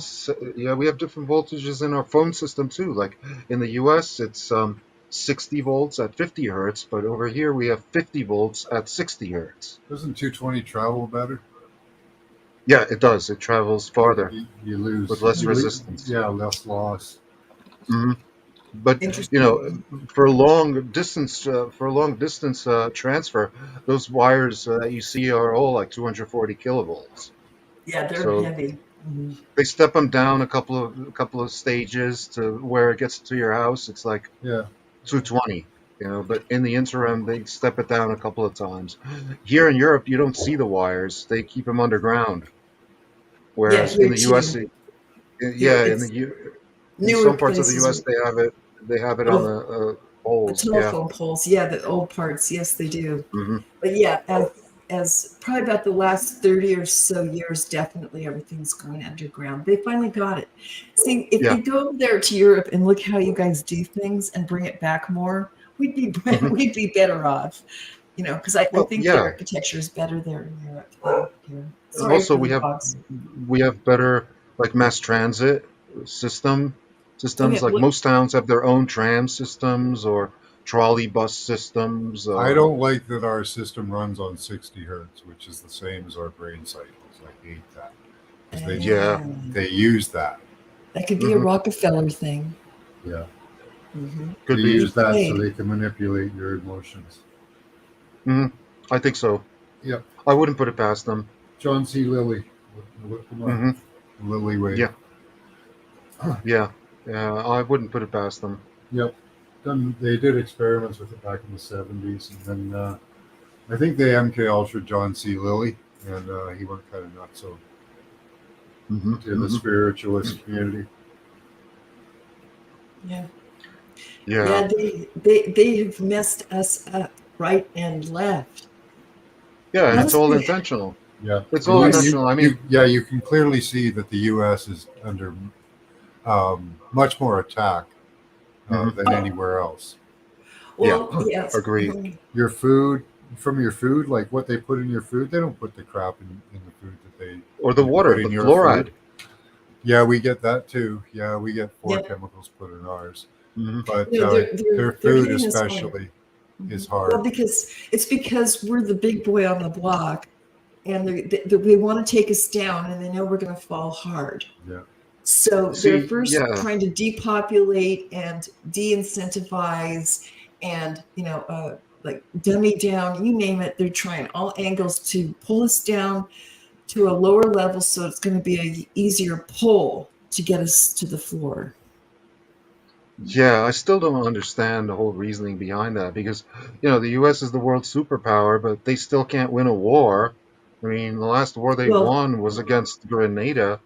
yeah, we have different voltages in our phone system too. Like in the US, it's 60 volts at 50 hertz, but over here we have 50 volts at 60 hertz. Doesn't 220 travel better? Yeah, it does. It travels farther You lose. with less resistance. Yeah, less loss. Hmm. But Interesting. for a long distance transfer, those wires that you see are all like 240 kilovolts. Yeah, they're So heavy. Mhm. they step them down a couple of stages to where it gets to your house. It's like Yeah. 220, but in the interim, they step it down a couple of times. Here in Europe, you don't see the wires; they keep them underground. Yeah, Whereas in here the U.S., too. Here yeah, it's in some newer parts of the places. U.S., they have it on Oh, the the poles. Yeah. telephone poles. Yeah, the old parts. Yes, they do. Hmm. But yeah, as probably about the last 30 or so years, definitely everything's going underground. They finally got it. See, if Yeah. you go over there to Europe and look how you guys do things and bring it back more, we'd be Hmm. we'd be better off. Because I Well, think the yeah. architecture is better there in Europe than here. And Sorry also, for the we have dogs. we have better like mass transit system. systems. Okay, Like most towns have their own tram systems or trolley bus systems. I don't like that our system runs on 60 hertz, which is the same as our brain cycles. I hate that because Yeah. they use that. that could be a Hmm. Rockefeller thing. Yeah, they Could be. Be use that so paid. they can manipulate your emotions. Hmm. I think so. Yep. I wouldn't put it past them. John C. Lilly. Look them up. Hmm. Lilly Wave. Yeah. Yeah. Yeah. I wouldn't put it past them. Yep. They did experiments with it back in the 70s, and then I think they MK Ultra John C. Lilly, and he went kind of nuts Hmm. to the Hmm. spiritualist community. Yeah. Yeah. Yeah, they have messed us up right and left. Yeah. And it's all Honestly, intentional. Yeah, It's of all course. intentional. I mean, you can clearly see that the U.S. is under much more attack mhm. than Oh, anywhere else. Yeah. well, yes. Agreed. Your food, from your food, like what they put in your food, they don't put the crap in the food that they Or the put water, the in your food. fluoride. Yeah, we get that too. Yeah, we get four Yeah. chemicals put in ours, Hmm. but their They're food hitting us hard. especially is Well, hard. because we're the big boy on the block, and they want to take us down, and they know we're going to fall hard. Yeah, So they're See, first yeah. trying to depopulate and de-incentivize, and like dummy down. You name it. They're trying all angles to pull us down to a lower level, so it's going to be a easier pull to get us to the floor. Yeah, I still don't understand the whole reasoning behind that because, the U.S. is the world superpower, but they still can't win a war. I mean, the last war they Well, won was against Grenada,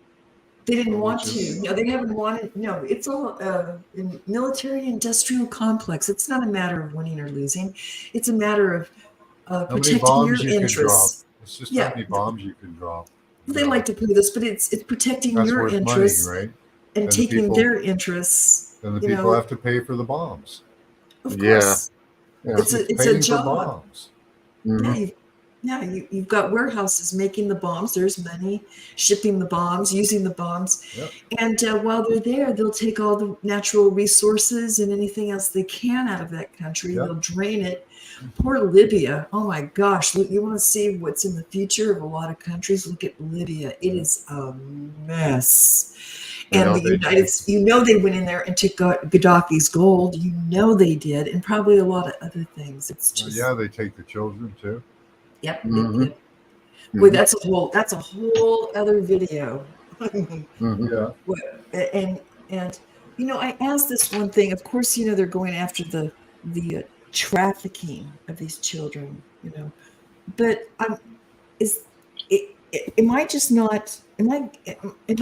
they didn't want which to. is, No, they haven't wanted. No, it's all in military industrial complex. It's not a matter of winning or losing. It's a matter of how many protecting bombs your you can drop? interests. It's just how Yeah, many bombs you can drop. they like to play this, but it's protecting That's your worth money, interests right? and And the taking people, their interests. then the people have to pay for the bombs. Of yeah, course, yeah. It's it's a paying for job. bombs. Yeah, Hmm. you've got warehouses making the bombs. There's money shipping the bombs, using the bombs, Yep. and while they're there, they'll take all the natural resources and anything else they can out of that country. Yep. They'll drain it. Poor Libya. Oh my gosh! Look, you want to see what's in the future of a lot of countries? Look at Libya. It is a mess. And Well, the United, they went in there and took Gaddafi's gold. They did, and probably a lot of other things. It's just, yeah, they take the children too. yep, yep, Hmm. yep. Boy, Hmm. that's a whole other video. Hmm. Yeah. and I asked this one thing. Of course, they're going after the trafficking of these children. But is it, am I just not? Am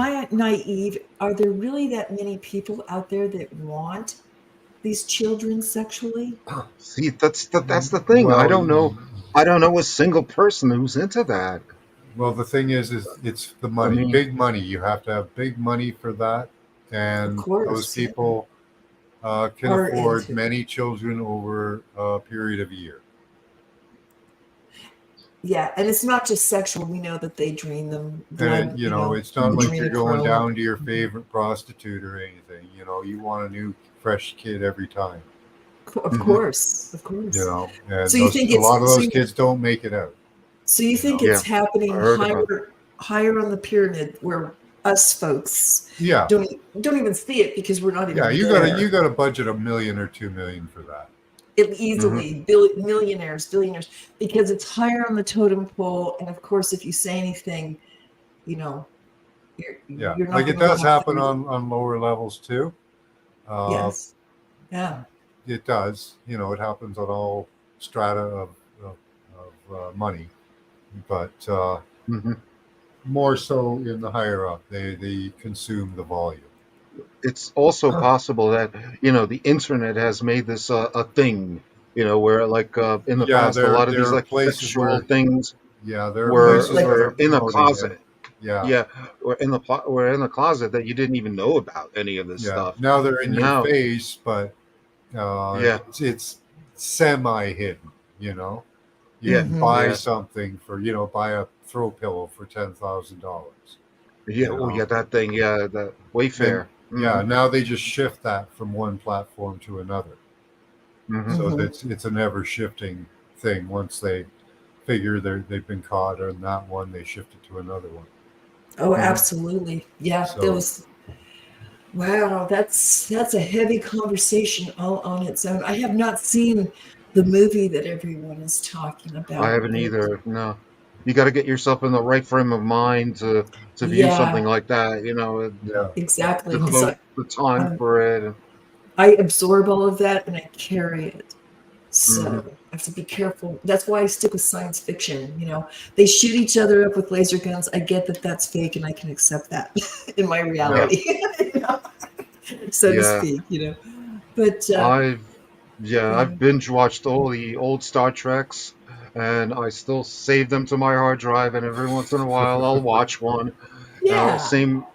I naive? Are there really that many people out there that want these children sexually? See, that's the thing. I Well, don't know. I don't know a single person who's into that. well, the thing is it's the I money, mean, big money. You have to have big money for that, Of and those course, yeah, people can are afford into. many children over a period of a year. Yeah, and it's not just sexual. We know that they drain them blood, It's not like you're going adrenochrome. down to your favorite prostitute or anything. You want a new, fresh kid every time. Of mhm, course, of course. And So you think a lot of it's so those you, kids don't make it out. so you You think know, yeah, it's I happening heard about. higher on the pyramid where us folks yeah, don't even see it because we're not yeah. even You there. got to budget $1 million or $2 million for that. It Hmm. easily millionaires, billionaires, because it's higher on the totem pole. And of course, if you say anything, you know, Yeah, you're not like it going to does walk happen through. on lower levels too. Uh, Yes, yeah, it does. It happens on all strata of money, but Hmm. more so in the higher up. They consume the volume. It's also oh, possible that the internet has made this a thing. Where like in the Yeah, past, a lot of there these are like places sexual where things there are were places like that were are in the promoting it. closet. Yeah, Yeah, were in the closet that you didn't even know about any of this yeah. stuff. Now they're in your Now, face, but yeah, it's semi hidden. You yeah, can mhm. buy yeah, something for buy a throw pillow for $10,000. yeah. You Oh, yeah, know, that thing. Yeah, the and Wayfair. Yeah, Hmm. now they just shift that from one platform to another. Hmm. So Mhm. it's an ever shifting thing. Once they figure they've been caught on that one, they shift it to another one. Oh, Hmm. absolutely. Yeah, there So was wow, that's a heavy conversation all on its own. I have not seen the movie that everyone is talking I about, haven't but either. No, you got to get yourself in the right frame of mind to view something yeah, like that. You know, and yeah, exactly. Because devote the time I'm, for it. I absorb all of that and I carry it. Hmm. So I have to be careful. That's why I stick with science fiction. They shoot each other up with laser guns. I get that that's fake, and I can accept that in my yeah. reality, you know, so to Yeah, speak. But I've yeah, yeah, I've binge watched all the old Star Treks, and I still save them to my hard drive. And every once in a while, I'll watch one. yeah. Same.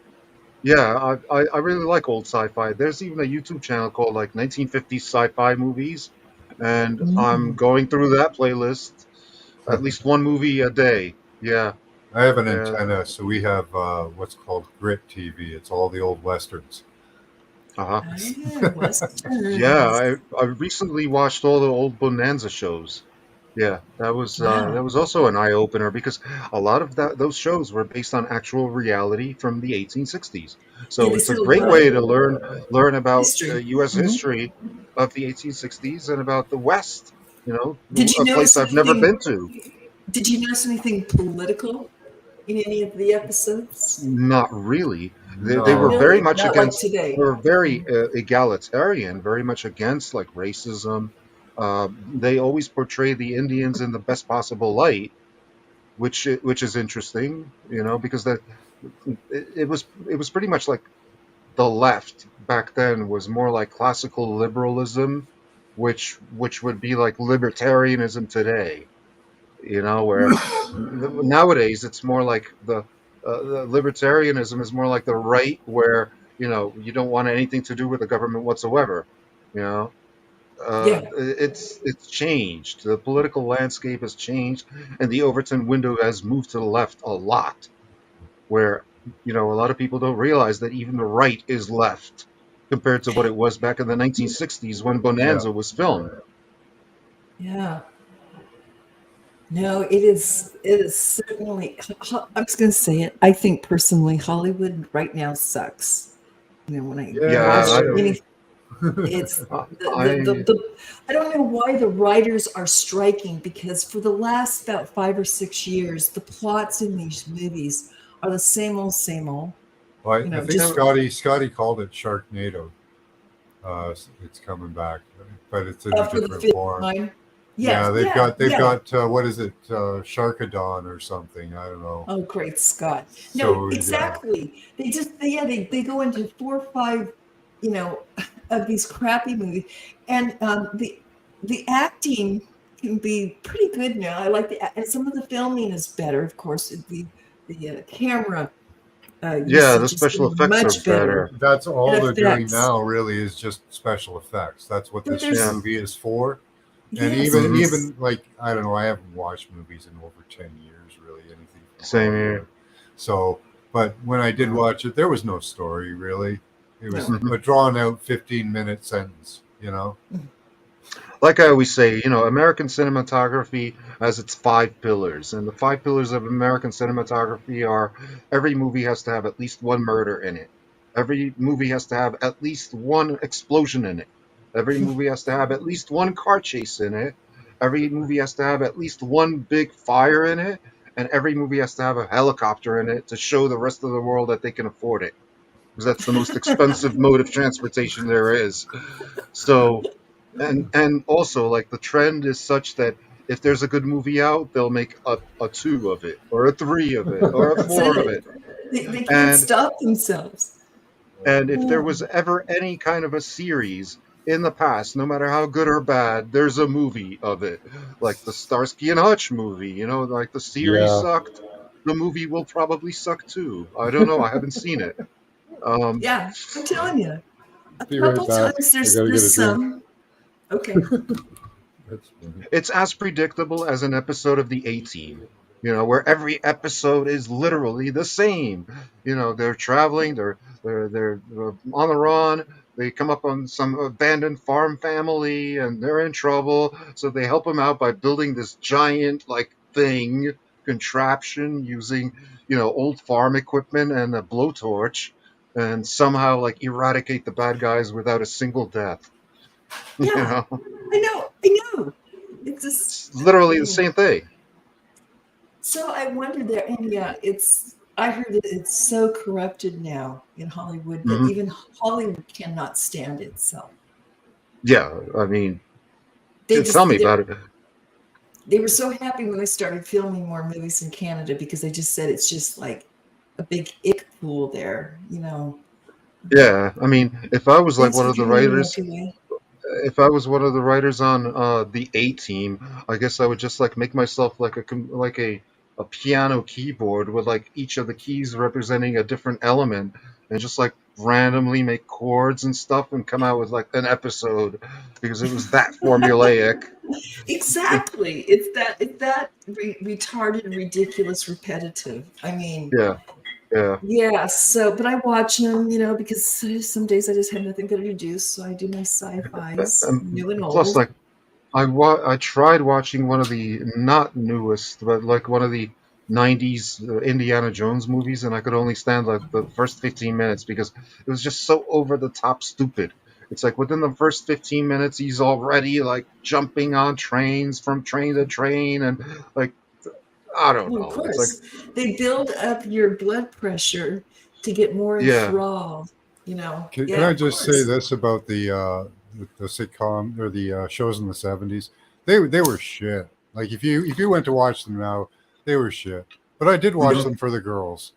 Yeah, I really like old sci-fi. There's even a YouTube channel called like 1950s sci-fi movies, and I'm Mm. going through that playlist. At least one movie a day. Yeah, I have an yeah. antenna, so we have what's called grit TV. It's all the old westerns. Uh-huh. Ah, westerns. Yeah, I recently watched all the old Bonanza shows. Yeah, that Wow. was also an eye opener because a lot of those shows were based on actual reality from the 1860s. Yeah, So they it's a said a great lot way of to learn about history. U.S. Mhm. history of the 1860s and about the West. Did you A place notice I've never anything? been to. Did you notice anything political in any of the episodes? Not really. They were No, very Really? much Not like against. They today. were very egalitarian, very much against like racism. They always portray the Indians in the best possible light, which is interesting, because it was pretty much like the left back then was more like classical liberalism, which would be like libertarianism today, where nowadays it's more like the libertarianism is more like the right, where you don't want anything to do with the government whatsoever. You know, Yeah. it's changed. The political landscape has changed, and the Overton window has moved to the left a lot. Where a lot of people don't realize that even the right is left compared to what it was back in the 1960s when yeah, Bonanza was filmed. Yeah. No, it is. It is certainly. I'm just going to say it. I think personally, Hollywood right now sucks. When I Yeah, yeah, watch I, any, it's I I don't know why the writers are striking because for the last about 5 or 6 years, the plots in these movies are the same old, same old. well, I think Just Scotty called it Sharknado. It's coming back, but it's in a for the different fifth form. time. Yes, Yeah, yeah, they've yeah. got what is it, Sharkadon or something? I don't know. Oh, great Scott. No, So yeah, exactly. They go into 4 or 5, you know, of these crappy movies, and the acting can be pretty good now. I like and some of the filming is better, of course. The camera Yeah, the usage is special getting effects are much better, better. that's and all they're doing effects. now. Really, is just special effects. That's what But this Yeah. there's movie is for. And yes, even but Hmm. there's even like I don't know, I haven't watched movies in over 10 years, really, anything from Same here. Hollywood. So, but when I did Uh, watch it, there was no story really. It was no. mhm. a drawn out 15-minute sentence. You know. Like I always say, American cinematography has its five pillars, and the five pillars of American cinematography are: every movie has to have at least one murder in it. Every movie has to have at least one explosion in it. Every movie has to have at least one car chase in it. Every movie has to have at least one big fire in it. And every movie has to have a helicopter in it to show the rest of the world that they can afford it. Because that's the most expensive mode of transportation there is. So, and also, like, the trend is such that if there's a good movie out, they'll make a two of it, or a three of it, or a That's four of it. it. They can't And stop themselves. if there was ever any kind of a series in the past, no matter how good or bad, there's a movie of it. Like the Starsky and Hutch movie, like the series Yeah. sucked, the movie will probably suck too. I don't know. I haven't seen it. Um, Yeah, I'm telling you. A Be right couple back. times I gotta get a there's drink. some. Okay. That's funny. it's as predictable as an episode of The A-Team. where every episode is literally the same. They're traveling, they're on the run. They come up on some abandoned farm family, and they're in trouble. So they help them out by building this giant like thing contraption using old farm equipment and a blowtorch, and somehow like eradicate the bad guys without a single death. you Yeah, know, I know. It's just, it's literally the same thing. so I wondered there, and yeah, I heard that it's so corrupted now in Hollywood that Hmm. even Hollywood cannot stand itself. Yeah, I mean, They tell just me about it. they were so happy when they started filming more movies in Canada because they just said it's just like a big ick pool there, But Yeah, I mean, if I was like thanks one for of the giving me the writers, Milky Way. if I was one of the writers on the A Team, I guess I would just like make myself like a piano keyboard with like each of the keys representing a different element, and just like randomly make chords and stuff and come out with like an episode because it was that formulaic. Exactly. It's that retarded, ridiculous, repetitive. I mean, Yeah, yeah. yeah. So, but I watch them, because some days I just have nothing better to do. So I do my sci-fi's, new and Plus, old. like I tried watching one of the not newest, but like one of the '90s Indiana Jones movies, and I could only stand like the first 15 minutes because it was just so over the top stupid. It's like within the first 15 minutes, he's already like jumping on trains from train to train, and like I don't Well, of know. It's like course, they build up your blood pressure to get more yeah, enthralled. Can Yeah, I of just say course. this about the sitcom or the shows in the '70s? They were shit. Like if you went to watch them now, they were shit. But I did watch mhm. them for the girls.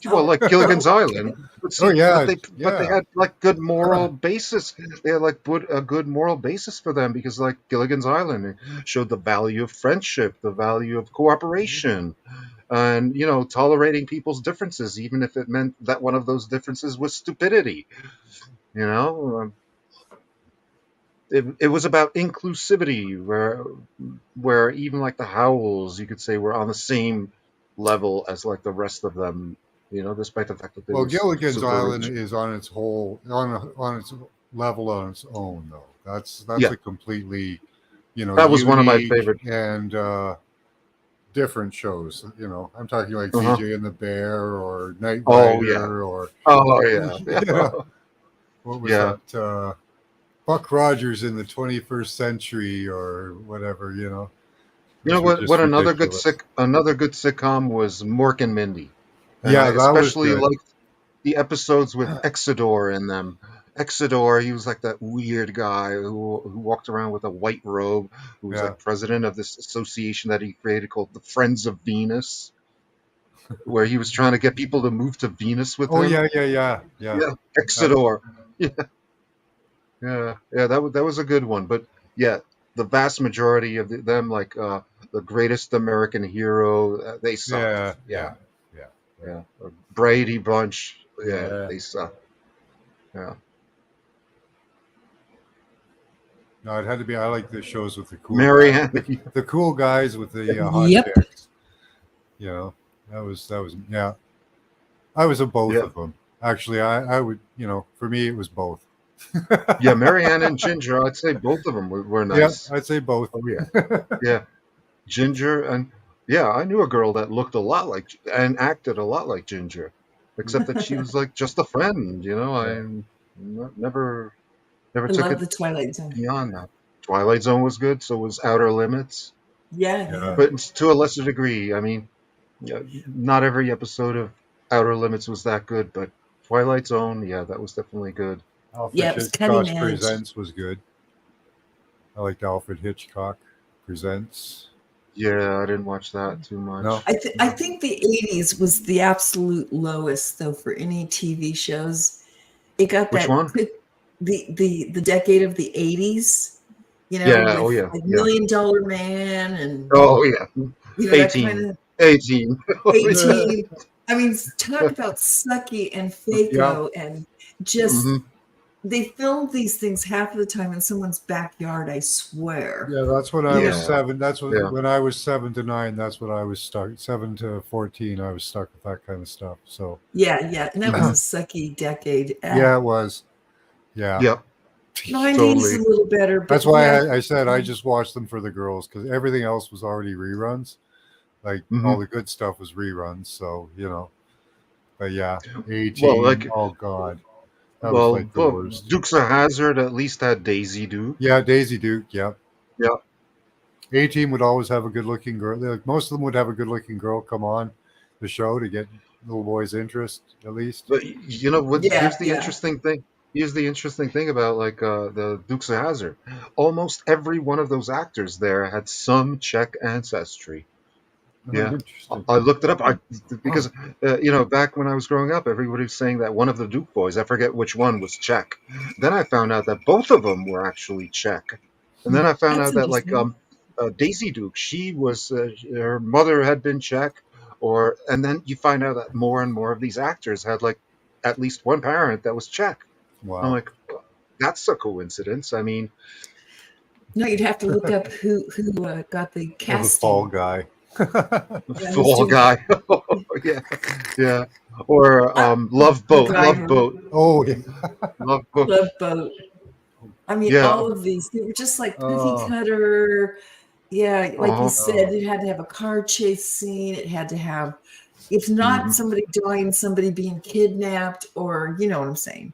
Well, Oh, like Gilligan's Island, but Oh see, yeah, but they yeah. had like good moral basis. They had like a good moral basis for them because like Gilligan's Island showed the value of friendship, the value of cooperation, and tolerating people's differences, even if it meant that one of those differences was stupidity. You know, it was about inclusivity, where even like the Howells, you could say, were on the same level as like the rest of them. Despite the fact that they Well, were Gilligan's super Island rich. is on its whole on its level on its own though. That's Yeah, a completely that was one of my unique favorite. and different shows. I'm talking like Uh-huh. TJ and the Bear or Knight Oh yeah. Rider or Oh yeah. you Yeah. know what was Yeah. that? Buck Rogers in the 21st century or whatever. You know Those were what? What just ridiculous. another good sitcom was Mork and Mindy, and I Yeah, that was especially good. liked the episodes with Exodore in them. Exodore, he was like that weird guy who walked around with a white robe, who was Yeah. like president of this association that he created called the Friends of Venus, where he was trying to get people to move to Venus with Oh him. yeah, yeah, yeah, yeah. Yeah, That, Exodore. Yeah. That was a good one. But yeah, the vast majority of them, like the Greatest American Hero, they sucked. yeah, Yeah, yeah, yeah, yeah. Brady Bunch, yeah, yeah. they suck. Yeah. No, it had to be. I like the shows with the cool Mary guy, Ann. the cool guys with the hot yep. chicks. You know, that was yeah. I was a both Yeah, of them. Actually, I would. For me, it was both. yeah. Mary Ann and Ginger, I'd say both of them were Yeah, nice. I'd say both. Oh yeah, yeah. Ginger and yeah, I knew a girl that looked a lot like and acted a lot like Ginger, except that she was like just a friend. Yeah, Never I took love it the Twilight Zone. beyond that. Twilight Zone was good, so was Outer Limits, Yeah, yeah. yeah. but to a lesser degree. I mean, yeah, not every episode of Outer Limits was that good, but Twilight Zone, yeah, that was definitely good. Alfred Yeah, it was cutting Hitchcock edge. Presents was good. I liked Alfred Hitchcock Presents. Yeah, I didn't watch that too No, much. I think the 80s was the absolute lowest though for any TV shows. It got Which that one? the decade of the 80s, Yeah, oh with yeah, like yeah. $1 Million Man and Oh yeah, that kind 18, of 18. Oh, yeah. 18. I mean, talk about sucky and yeah, fako and just Hmm. they filmed these things half of the time in someone's backyard. I swear. Yeah, that's when I You was know, Yeah, 7. That's what yeah. when I was 7 to 9. That's what I was stuck. 7 to 14, I was stuck with that kind of stuff. So, yeah, and that was a Hmm. sucky decade. yeah, it was. Yeah, Yep, 90s a totally. little better, but that's why yeah, I said I just watched them for the girls because everything else was already reruns. Like all Hmm. the good stuff was reruns. So but yeah, Well, 18. like, Oh God, that was well, like the well, worst. Dukes of Hazard at least had Daisy Duke. Yeah, Daisy Duke. Yeah, Yeah, 18 would always have a good looking girl. Like, most of them would have a good looking girl come on the show to get little boys' interest at least. but you know what? yeah, yeah. Here's the interesting thing about like the Dukes of Hazard. Almost every one of those actors there had some Czech ancestry. Oh, Yeah, interesting. I looked it up. Oh, Because back when I was growing up, everybody was saying that one of the Duke boys, I forget which one, was Czech. Then I found out that both of them were actually Czech, and then I found That's out that like interesting. Daisy Duke, she was her mother had been Czech, and then you find out that more and more of these actors had like at least one parent that was Czech. I'm wow. like, that's a coincidence. I mean, No, you'd have to look up who got the Oh, the fall casting. guy. Yeah, who's Fall doing Guy, yeah, yeah, or Love MacGyver, Boat. Oh, yeah. Love Boat. Love Boat. I mean, Yeah. all of these, they were just like cookie Oh, cutter. Yeah, like you Uh-huh. said, oh, it had to have a car chase scene. It had to have, if not Hmm. somebody dying, somebody being kidnapped, or you know what I'm saying,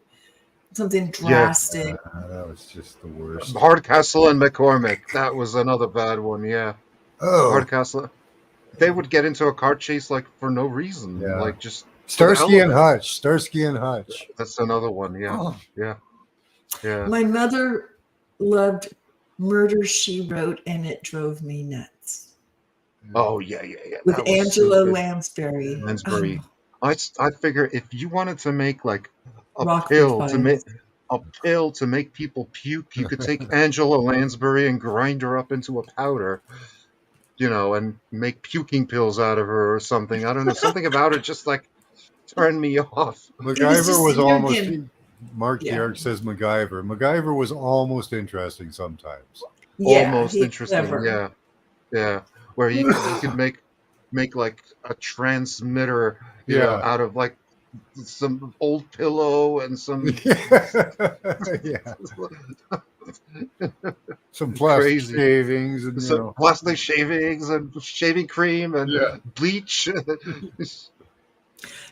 something Yeah. drastic. that was just the worst. Hardcastle and McCormick. That was another bad one. Yeah. Oh, Hardcastle. They would get into a car chase like for no reason, yeah. like just for the hell Starsky of and it. Hutch. Starsky and Hutch. That's another one. Yeah. Oh, Yeah. Yeah. My mother loved Murder She Wrote, and it drove me nuts. Oh yeah, yeah, yeah. With That was Angela stupid. Lansbury. Lansbury. Oh, I figure if you wanted to make like a Rockford pill to make Files. a pill to make people puke, you could take Angela Lansbury and grind her up into a powder, and make puking pills out of her or something. I don't know. Something about it just like turned me off. It was MacGyver just was here almost. again. Mark the Yeah, Ark says MacGyver. MacGyver was almost interesting sometimes. yeah, Almost he's interesting. clever. Yeah. Yeah. Where he could make like a transmitter, Yeah. out of like some old pillow and some Yeah. Some plastic crazy. shavings and So plastic shavings and shaving cream and yeah. bleach.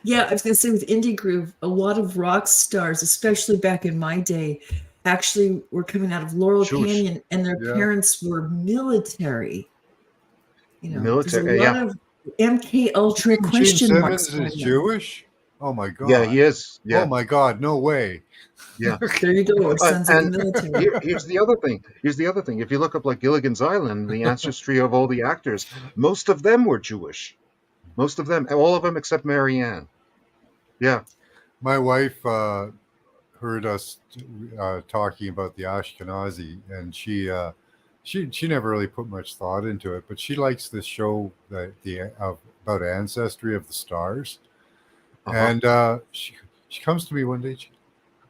Yeah, I was going to say with Indie Groove, a lot of rock stars, especially back in my day, actually were coming out of Laurel Jewish Canyon, and their Yeah. parents were military. There's a military. lot Yeah, of MK Ultra Gene question marks Simmons is going on. Jewish? Oh my yeah, god. he is. Oh Yeah, my god, no way. yeah. There you go, or sons of the And military. here's the other thing. Here's the other thing. If you look up like Gilligan's Island, the ancestry of all the actors, most of them were Jewish. Most of them, all of them except Marianne. Yeah. My wife heard us talking about the Ashkenazi, and she never really put much thought into it, but she likes this show about ancestry of the stars, Uh huh. and she comes to me one day.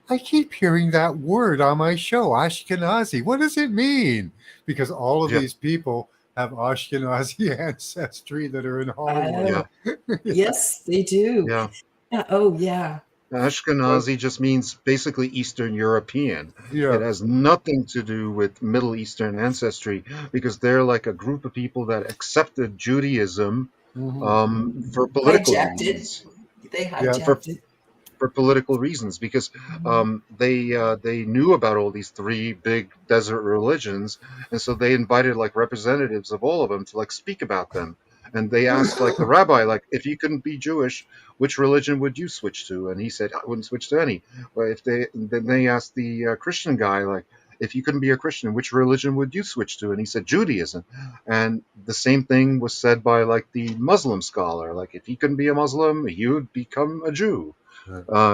I keep hearing that word on my show, Ashkenazi. What does it mean? Because all of Yeah. these people have Ashkenazi ancestry that are in Hollywood. Yeah. Oh, yes, they do. Yeah. Oh, yeah. Ashkenazi just means basically Eastern European. Yeah. It has nothing to do with Middle Eastern ancestry because they're like a group of people that accepted Judaism Hmm. for political Hijacked it. reasons. They Yeah. For hijacked it. for political reasons because Mhm. they knew about all these three big desert religions, and so they invited like representatives of all of them to like speak about them. And they asked like the rabbi, like, if you couldn't be Jewish, which religion would you switch to? And he said, I wouldn't switch to any. But if they then they asked the Christian guy, like, if you couldn't be a Christian, which religion would you switch to? And he said Judaism. And the same thing was said by like the Muslim scholar, like if he couldn't be a Muslim, he would become a Jew.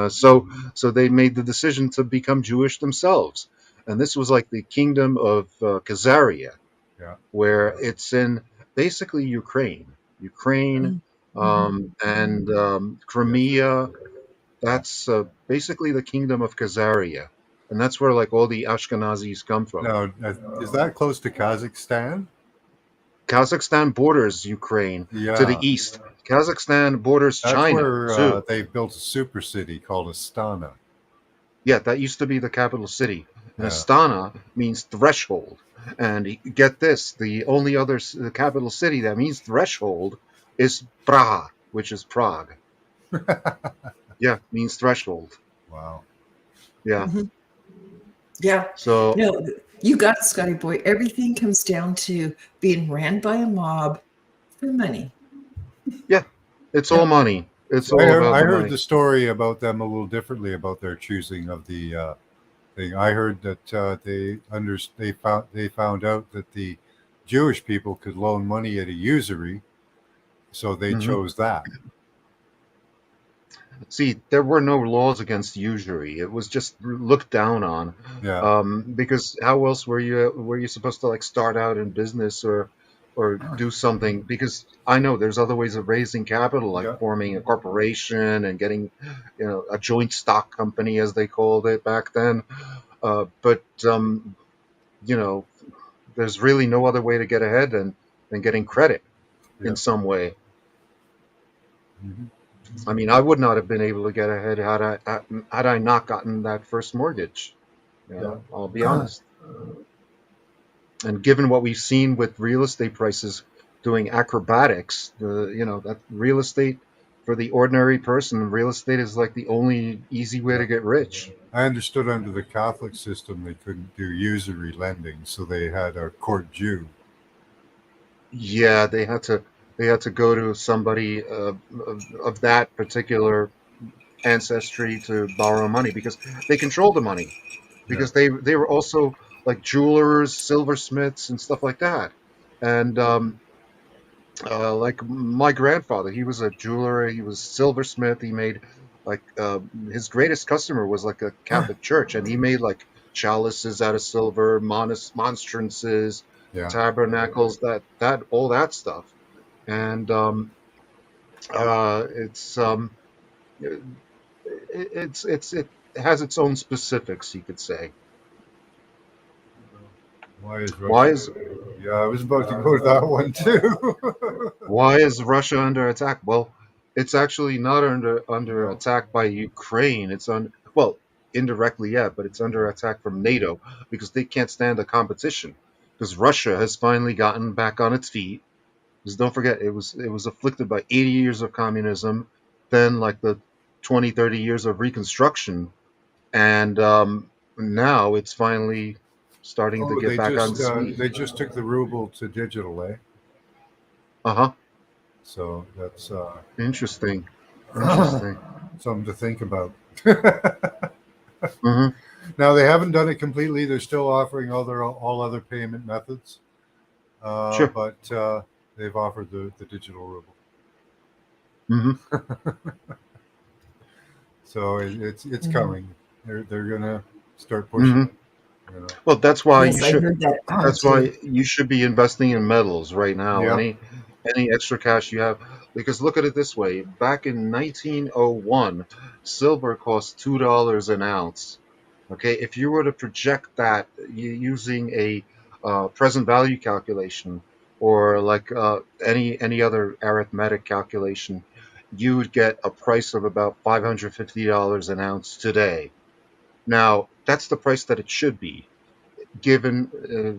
So they made the decision to become Jewish themselves, and this was like the kingdom of Khazaria, Yeah. where it's in basically Ukraine, Mhm. and Yes. Crimea. That's basically the kingdom of Khazaria. and that's where like all the Ashkenazis come from. Now, is that close to Kazakhstan? Kazakhstan borders Ukraine to the Yeah, east. Kazakhstan borders that's China where too. they built a super city called Astana. Yeah, that used to be the capital city. And Yeah. Astana means threshold. And get this, the only other the capital city that means threshold is Praha, which is Prague. Yeah, means threshold. Wow. Yeah. Mhm. Yeah. So No, you got it, Scotty boy. Everything comes down to being ran by a mob for money. yeah, it's all Yep. money. It's So all about I the heard money. the story about them a little differently about their choosing of the thing. I heard that they found out that the Jewish people could loan money at a usury, so they Hmm. chose that. See, there were no laws against usury. It was just looked down on, Yeah. because how else were you supposed to like start out in business or do something? Because I know there's other ways of raising capital, like Yeah. forming a corporation and getting, a joint stock company as they called it back then. But you know, there's really no other way to get ahead than getting credit in Yeah. some way. Mhm. I mean, I would not have been able to get ahead had I not gotten that first mortgage. Yeah. I'll be honest. And given what we've seen with real estate prices doing acrobatics, that real estate for the ordinary person, real estate is like the only easy way Yeah. to get rich. I understood under the Catholic system they couldn't do usury lending, so they had a court Jew. Yeah, they had to go to somebody of that particular ancestry to borrow money because they controlled the money. Yeah. Because they were also like jewelers, silversmiths, and stuff like that. And like my grandfather, he was a jeweler. He was a silversmith. He made like his greatest customer was like a Catholic church, and he made like chalices out of silver, monstrances, Yeah. tabernacles, that all that stuff. And it, it has its own specifics, you could say. Why is Why Russia? is Yeah, I was about to go to that one too. Why is Russia under attack? Well, it's actually not under No. attack by Ukraine. It's on well, indirectly, yeah, but it's under attack from NATO because they can't stand the competition. Because Russia has finally gotten back on its feet. Because don't forget, it was afflicted by 80 years of communism, then like the 20, 30 years of reconstruction, and now it's finally starting to Oh, get back on its feet. they just took the ruble to digital, eh? Uh huh. So that's Interesting. Interesting. something to think about. Hmm. Now they haven't done it completely. They're still offering all other payment methods, Sure. but they've offered the digital ruble. Hmm. So it's Mhm. coming. They're gonna start pushing Hmm. it. You know. Well, that's why you Yes, I should. heard that That's too. why you should be investing in metals right now. Yeah. Any extra cash you have, because look at it this way: back in 1901, silver cost $2 an ounce. Okay, if you were to project that using a present value calculation or like any other arithmetic calculation, you would get a price of about $550 an ounce today. Now, that's the price that it should be given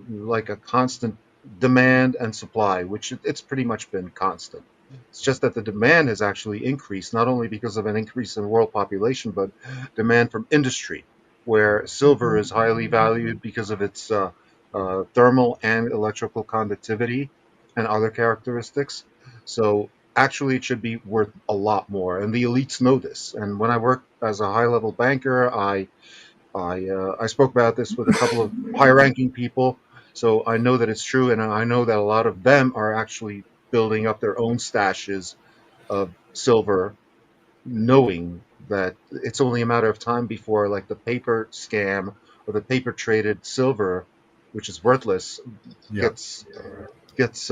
like a constant demand and supply, which it's pretty much been constant. It's just that the demand has actually increased, not only because of an increase in world population, but demand from industry, where silver Mhm. is highly valued because of its thermal and electrical conductivity and other characteristics. So actually, it should be worth a lot more, and the elites know this. And when I worked as a high-level banker, I spoke about this with a couple of high-ranking people, so I know that it's true, and I know that a lot of them are actually building up their own stashes of silver, knowing that it's only a matter of time before, like the paper scam or the paper traded silver, which is worthless, Yeah. gets gets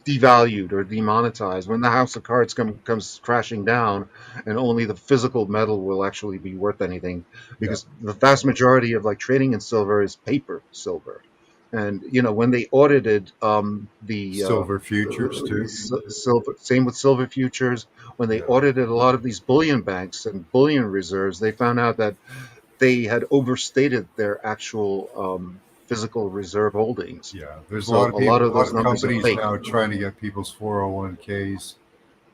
devalued or demonetized, when the house of cards comes crashing down, and only the physical metal will actually be worth anything, Yeah. because the vast majority of like trading in silver is paper silver. And when they audited Silver futures too. silver, same with silver futures, when they Yeah. audited a lot of these bullion banks and bullion reserves, they found out that they had overstated their actual physical reserve holdings. Yeah. There's a So lot of a lot people, of a lot those of numbers are companies fake. now trying to get people's 401ks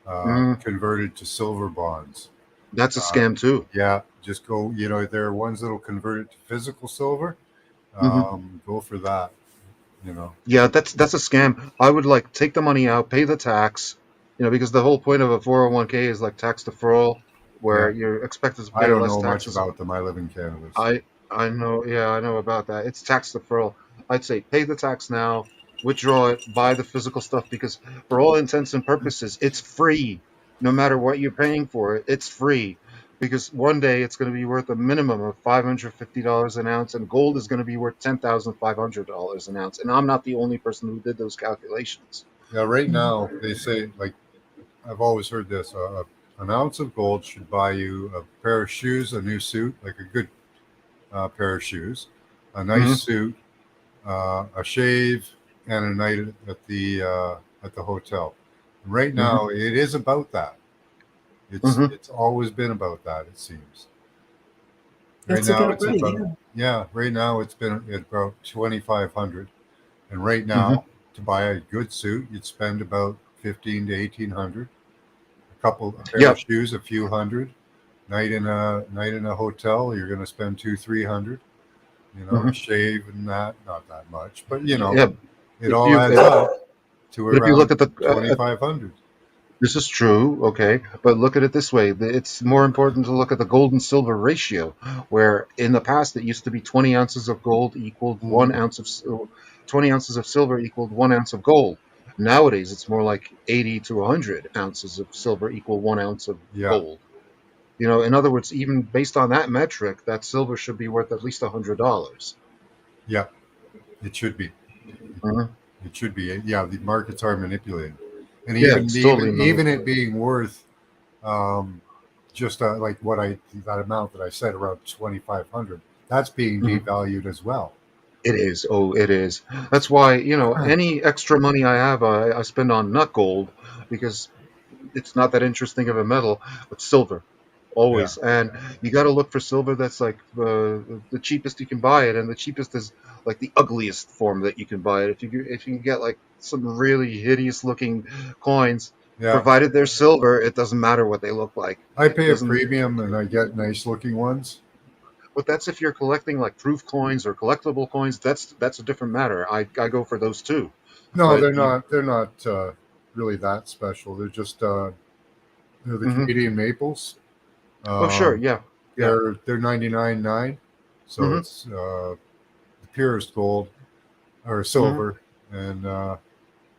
Mhm. converted to silver bonds. That's a Uh, scam too. yeah, just go. There are ones that'll convert it to physical silver. Hmm. Go for that. You know. Yeah, that's a scam. I would like take the money out, pay the tax, because the whole point of a 401k is like tax deferral, where Yeah. you're expected to I pay don't less know much taxes. about them. I live in Canada. So. I know, yeah, I know about that. It's tax deferral. I'd say pay the tax now, withdraw it, buy the physical stuff, because for all intents and purposes, it's free. No matter what you're paying for it, it's free. Because one day it's going to be worth a minimum of $550 an ounce, and gold is going to be worth $10,500 an ounce. And I'm not the only person who did those calculations. Yeah. Right Mhm. now, they say, like, I've always heard this: an ounce of gold should buy you a pair of shoes, a new suit, like a good pair of shoes, a nice Hmm. suit, a shave, and a night at the hotel. Right Hmm. now, it is about that. Hmm. It's always been about that. It seems. Right That's now, about it's right. about, Yeah. yeah. Right now, it's been at about 2,500, and right Hmm. now, to buy a good suit, you'd spend about 15 to 1,800. A pair Yeah. of shoes, a few hundred. Night in a hotel, you're going to spend 300. Hmm. Shave and that, not that much, but Yeah. it If all you adds up to but if you look around at the 2,500. this is true, okay, but look at it this way. It's more important to look at the gold and silver ratio, where in the past it used to be 20 ounces of gold equaled Mhm. 20 ounces of silver equaled 1 ounce of gold. Nowadays, it's more like 80 to 100 ounces of silver equal 1 ounce of Yeah, gold. In other words, even based on that metric, that silver should be worth at least $100. yeah, it should be. Mhm. It should be. Yeah, the markets are manipulated, and Yeah, it's totally even it manipulated. being worth um, just like that amount that I said, around 2,500. That's being Mhm. devalued as well. It is. Oh, it is. That's why, any extra money I have, I spend on nut gold, because it's not that interesting of a metal, but silver, Yeah, always. And you got to look for silver that's like the cheapest you can buy it, and the cheapest is like the ugliest form that you can buy it. If you can get like some really hideous looking coins, yeah. provided they're silver, it doesn't matter what they look like. I pay a Doesn't. premium and I get nice looking ones. But that's if you're collecting like proof coins or collectible coins. That's a different matter. I go for those too. No, But they're you. not. They're not really that special. They're the Hmm. Canadian maples. Oh, sure. Um, Yeah. Yeah. they're 99.9, so Hmm. it's the purest gold or Hmm. silver, and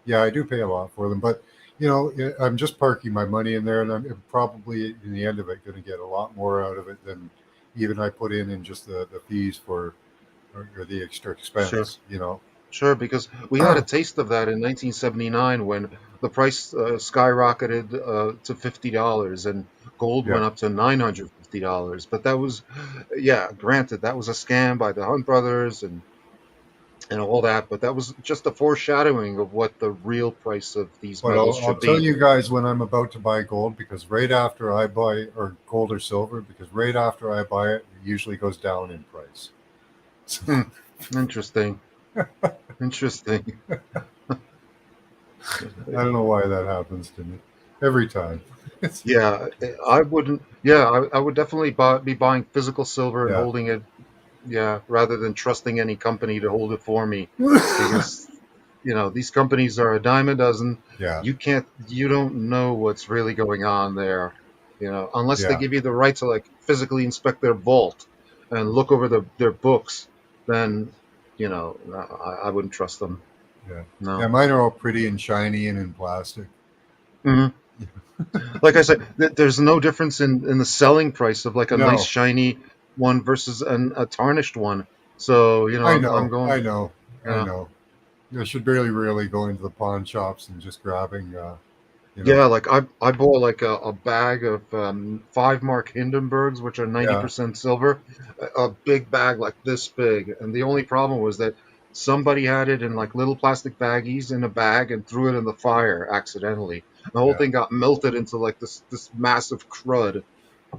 yeah, I do pay a lot for them. But I'm just parking my money in there, and I'm probably in the end of it going to get a lot more out of it than even I put in just the fees for or the extra Sure. expense. Sure, because we had a taste of that in 1979 when the price skyrocketed to $50 and gold Yeah. went up to $950. But that was, yeah, granted, that was a scam by the Hunt brothers and all that. But that was just a foreshadowing of what the real price of these But metals I'll should tell be. you guys when I'm about to buy gold, because right after I buy, or gold or silver, because right after I buy it, it usually goes down in price. Hmm, interesting. Interesting. I don't know why that happens to me every time. It's, Yeah, I wouldn't. Yeah, I would definitely be buying physical silver and yeah. holding it. Yeah, rather than trusting any company to hold it for me, because these companies are a dime a dozen. Yeah. You don't know what's really going on there, unless they Yeah. give you the right to like physically inspect their vault and look over their books. Then, I wouldn't trust them. Yeah. Yeah. No. Mine are all pretty and shiny and in plastic. Hmm. Like I said, there's no difference in the selling price of like a nice No, shiny one versus a tarnished one. So, I I'm know. going. I know. You I know, know. I should really go into the pawn shops and just grabbing, you know, Yeah, like I bought like a bag of 5 mark Hindenburgs, which are ninety yeah, percent silver, a big bag like this big. And the only problem was that somebody had it in like little plastic baggies in a bag and threw it in the fire accidentally. The whole yeah, thing got melted into like this massive crud.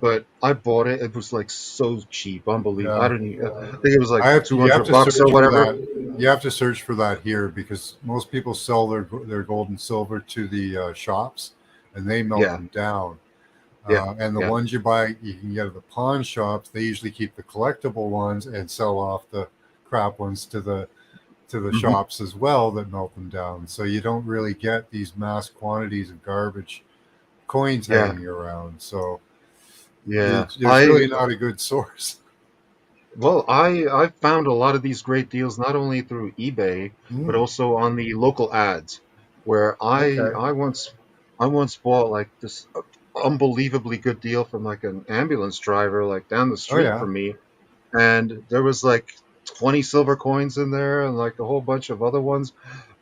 But I bought it. It was like so cheap, unbelievable. I yeah. don't even, I think it was like two You have hundred to bucks or search for whatever. that. You have to search for that here because most people sell their gold and silver to the shops, and they melt Yeah, them down. yeah, And the yeah. ones you buy, you can get at the pawn shops. They usually keep the collectible ones and sell off the crap ones to the Hmm. shops as well that melt them down. So you don't really get these mass quantities of garbage coins Yeah, hanging around. So yeah. there's really not a good source. I found a lot of these great deals not only through eBay but Mm, also on the local ads, where okay. I once bought like this unbelievably good deal from like an ambulance driver like down the Oh street yeah. from me, and there was like 20 silver coins in there and like a whole bunch of other ones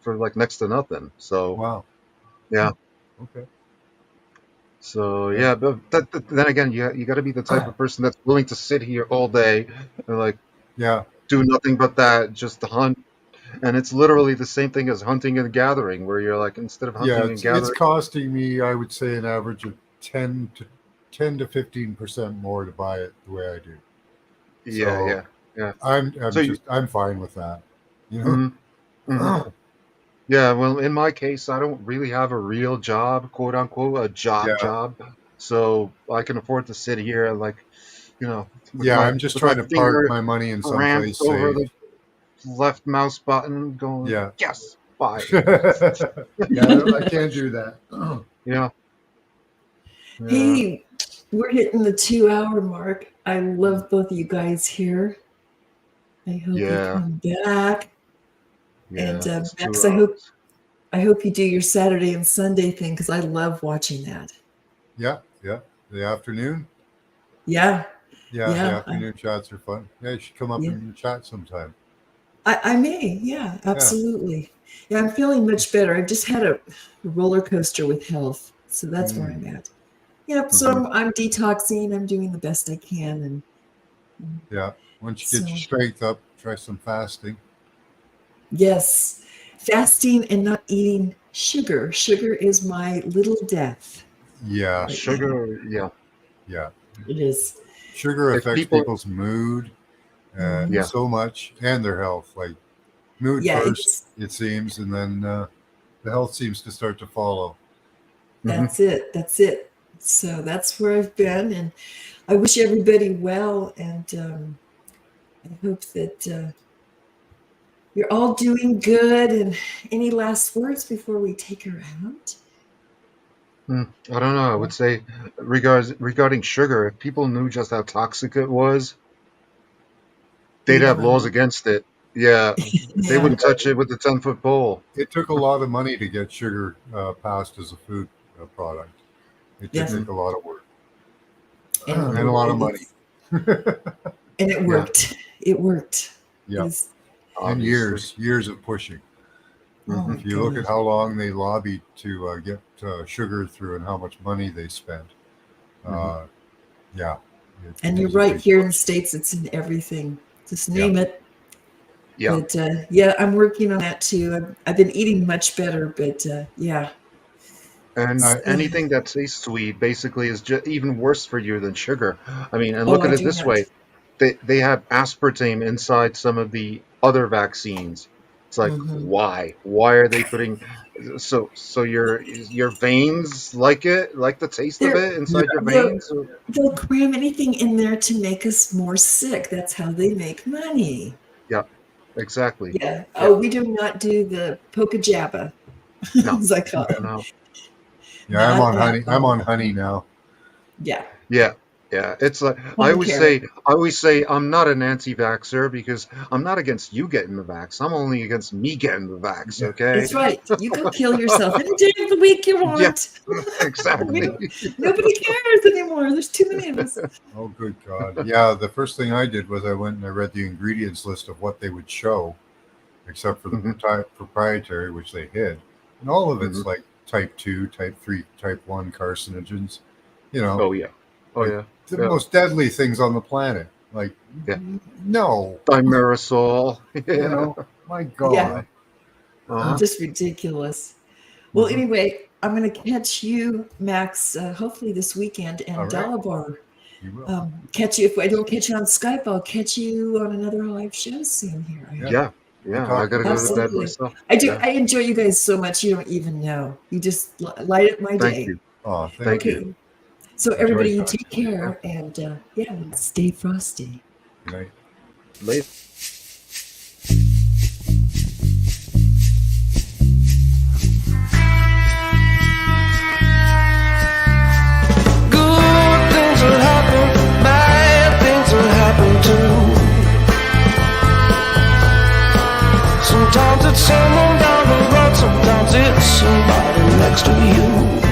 for like next to nothing. So Wow. yeah. Okay. So Yeah. yeah, but then again, you got to be the type of person that's willing to sit here all day and like Yeah. do nothing but that, just to hunt. And it's literally the same thing as hunting and gathering, where you're like, instead of Yeah. hunting and It's gathering, costing me, I would say, an average of 10 to 15% more to buy it the way I do. yeah, So yeah, yeah. So you, I'm fine with that. You mhm, mhm. know. Yeah. Well, in my case, I don't really have a real job, quote unquote, a Yeah. job, so I can afford to sit here and like, Yeah. I'm just with my trying to park finger my money in cramped someplace over safe. the left mouse button, going, Yeah. yes, buy. Yeah. I can't do that. Yeah, yeah, Hey, we're hitting the 2 hour mark. I love both of you guys here. I hope you yeah, come back. And yeah. It's Max, 2 hours. I hope you do your Saturday and Sunday thing because I love watching that. Yeah. Yeah. The afternoon. Yeah, Yeah. The yeah, afternoon chats are fun. Yeah. You should come up yeah. and chat sometime. I may, yeah, Yeah. absolutely. Yeah, I'm feeling much better. I've just had a roller coaster with health, so that's where Mm, I'm at. Yep. So Hmm. I'm detoxing. I'm doing the best I can, and yeah. Once you get your so strength up, try some fasting. yes, fasting and not eating sugar. Sugar is my little death Yeah. right now. Sugar, yeah. Yeah. It is. Sugar If affects people, people's mood Mhm. yeah. so much and their health. Like mood Yeah, first, it's it seems, and then the health seems to start to follow. Hmm. that's it. That's it. So that's where I've been, and I wish everybody well, and I hope that you're all doing good. And any last words before we take her out? I don't know. I would say, regarding sugar, if people knew just how toxic it was, they'd You'd have run. laws against it. Yeah, they Yeah. wouldn't touch it with the 10-foot pole. It took a lot of money to get sugar passed as a food product. It did Yeah. Hmm. take a lot of work And and you're a lot right. of money. And it Yeah, worked. It worked. It Yeah, is. and obviously. years of pushing. Oh Hmm. my If you look at God. how long they lobbied to get sugar through and how much money they spent, Hmm. uh, yeah, And it you're was a right. big Here in the push. States, it's in everything. Just Yeah, name it. Yeah. But yeah, I'm working on that too. I've been eating much better, but yeah. And I, So, anything that tastes sweet basically is just even worse for you than sugar. I mean, and oh, look I at it do this not. way. They have aspartame inside some of the other vaccines. It's like, Hmm. why? Why are they putting, so your veins like the taste of They're it yeah, inside your they'll veins? Or, they'll cram anything in there to make us more sick. That's how they make money. yeah, exactly. Yeah. Yeah. Oh, we do not do the poke jabba, No. as I call it. No. yeah. Not that I'm one. on honey now. Yeah. Yeah, yeah. It's like One carrot. I always say I'm not an anti-vaxxer because I'm not against you getting the vax. I'm only against me getting the vax. Yeah. Okay. That's right. You go kill yourself any day of the week you Yeah, want. We exactly. don't, nobody cares anymore. There's too many of us. Oh, good God. Yeah, the first thing I did was I went and I read the ingredients list of what they would show, except for the Mhm. proprietary, which they hid. And all of it's Mhm. like type 2, type 3, type 1 carcinogens. You know, Oh yeah. Oh like yeah. the Yeah. most deadly things on the planet. Like, Yeah. no, Thimerosal. you Yeah. know, my Yeah, God. Uh-huh. just ridiculous. Well, Mhm. anyway, I'm going to catch you, Max, hopefully this weekend, All and right, Dalabar. you will. Catch you if I don't catch you on Skype. I'll catch you on another live show soon here. Yeah. Yeah. Good Yeah. I talking gotta to you, go to Rob. bed Absolutely. myself. I do. Yeah. I enjoy you guys so much. You don't even know. You just light up my Thank day. you. Oh, thank Thank you. you. Okay. So Enjoy everybody, you talking take to you. care and yeah, stay frosty. Good night. Later. Good things will happen, bad things will happen too. Sometimes it's someone down the road, sometimes it's somebody next to you.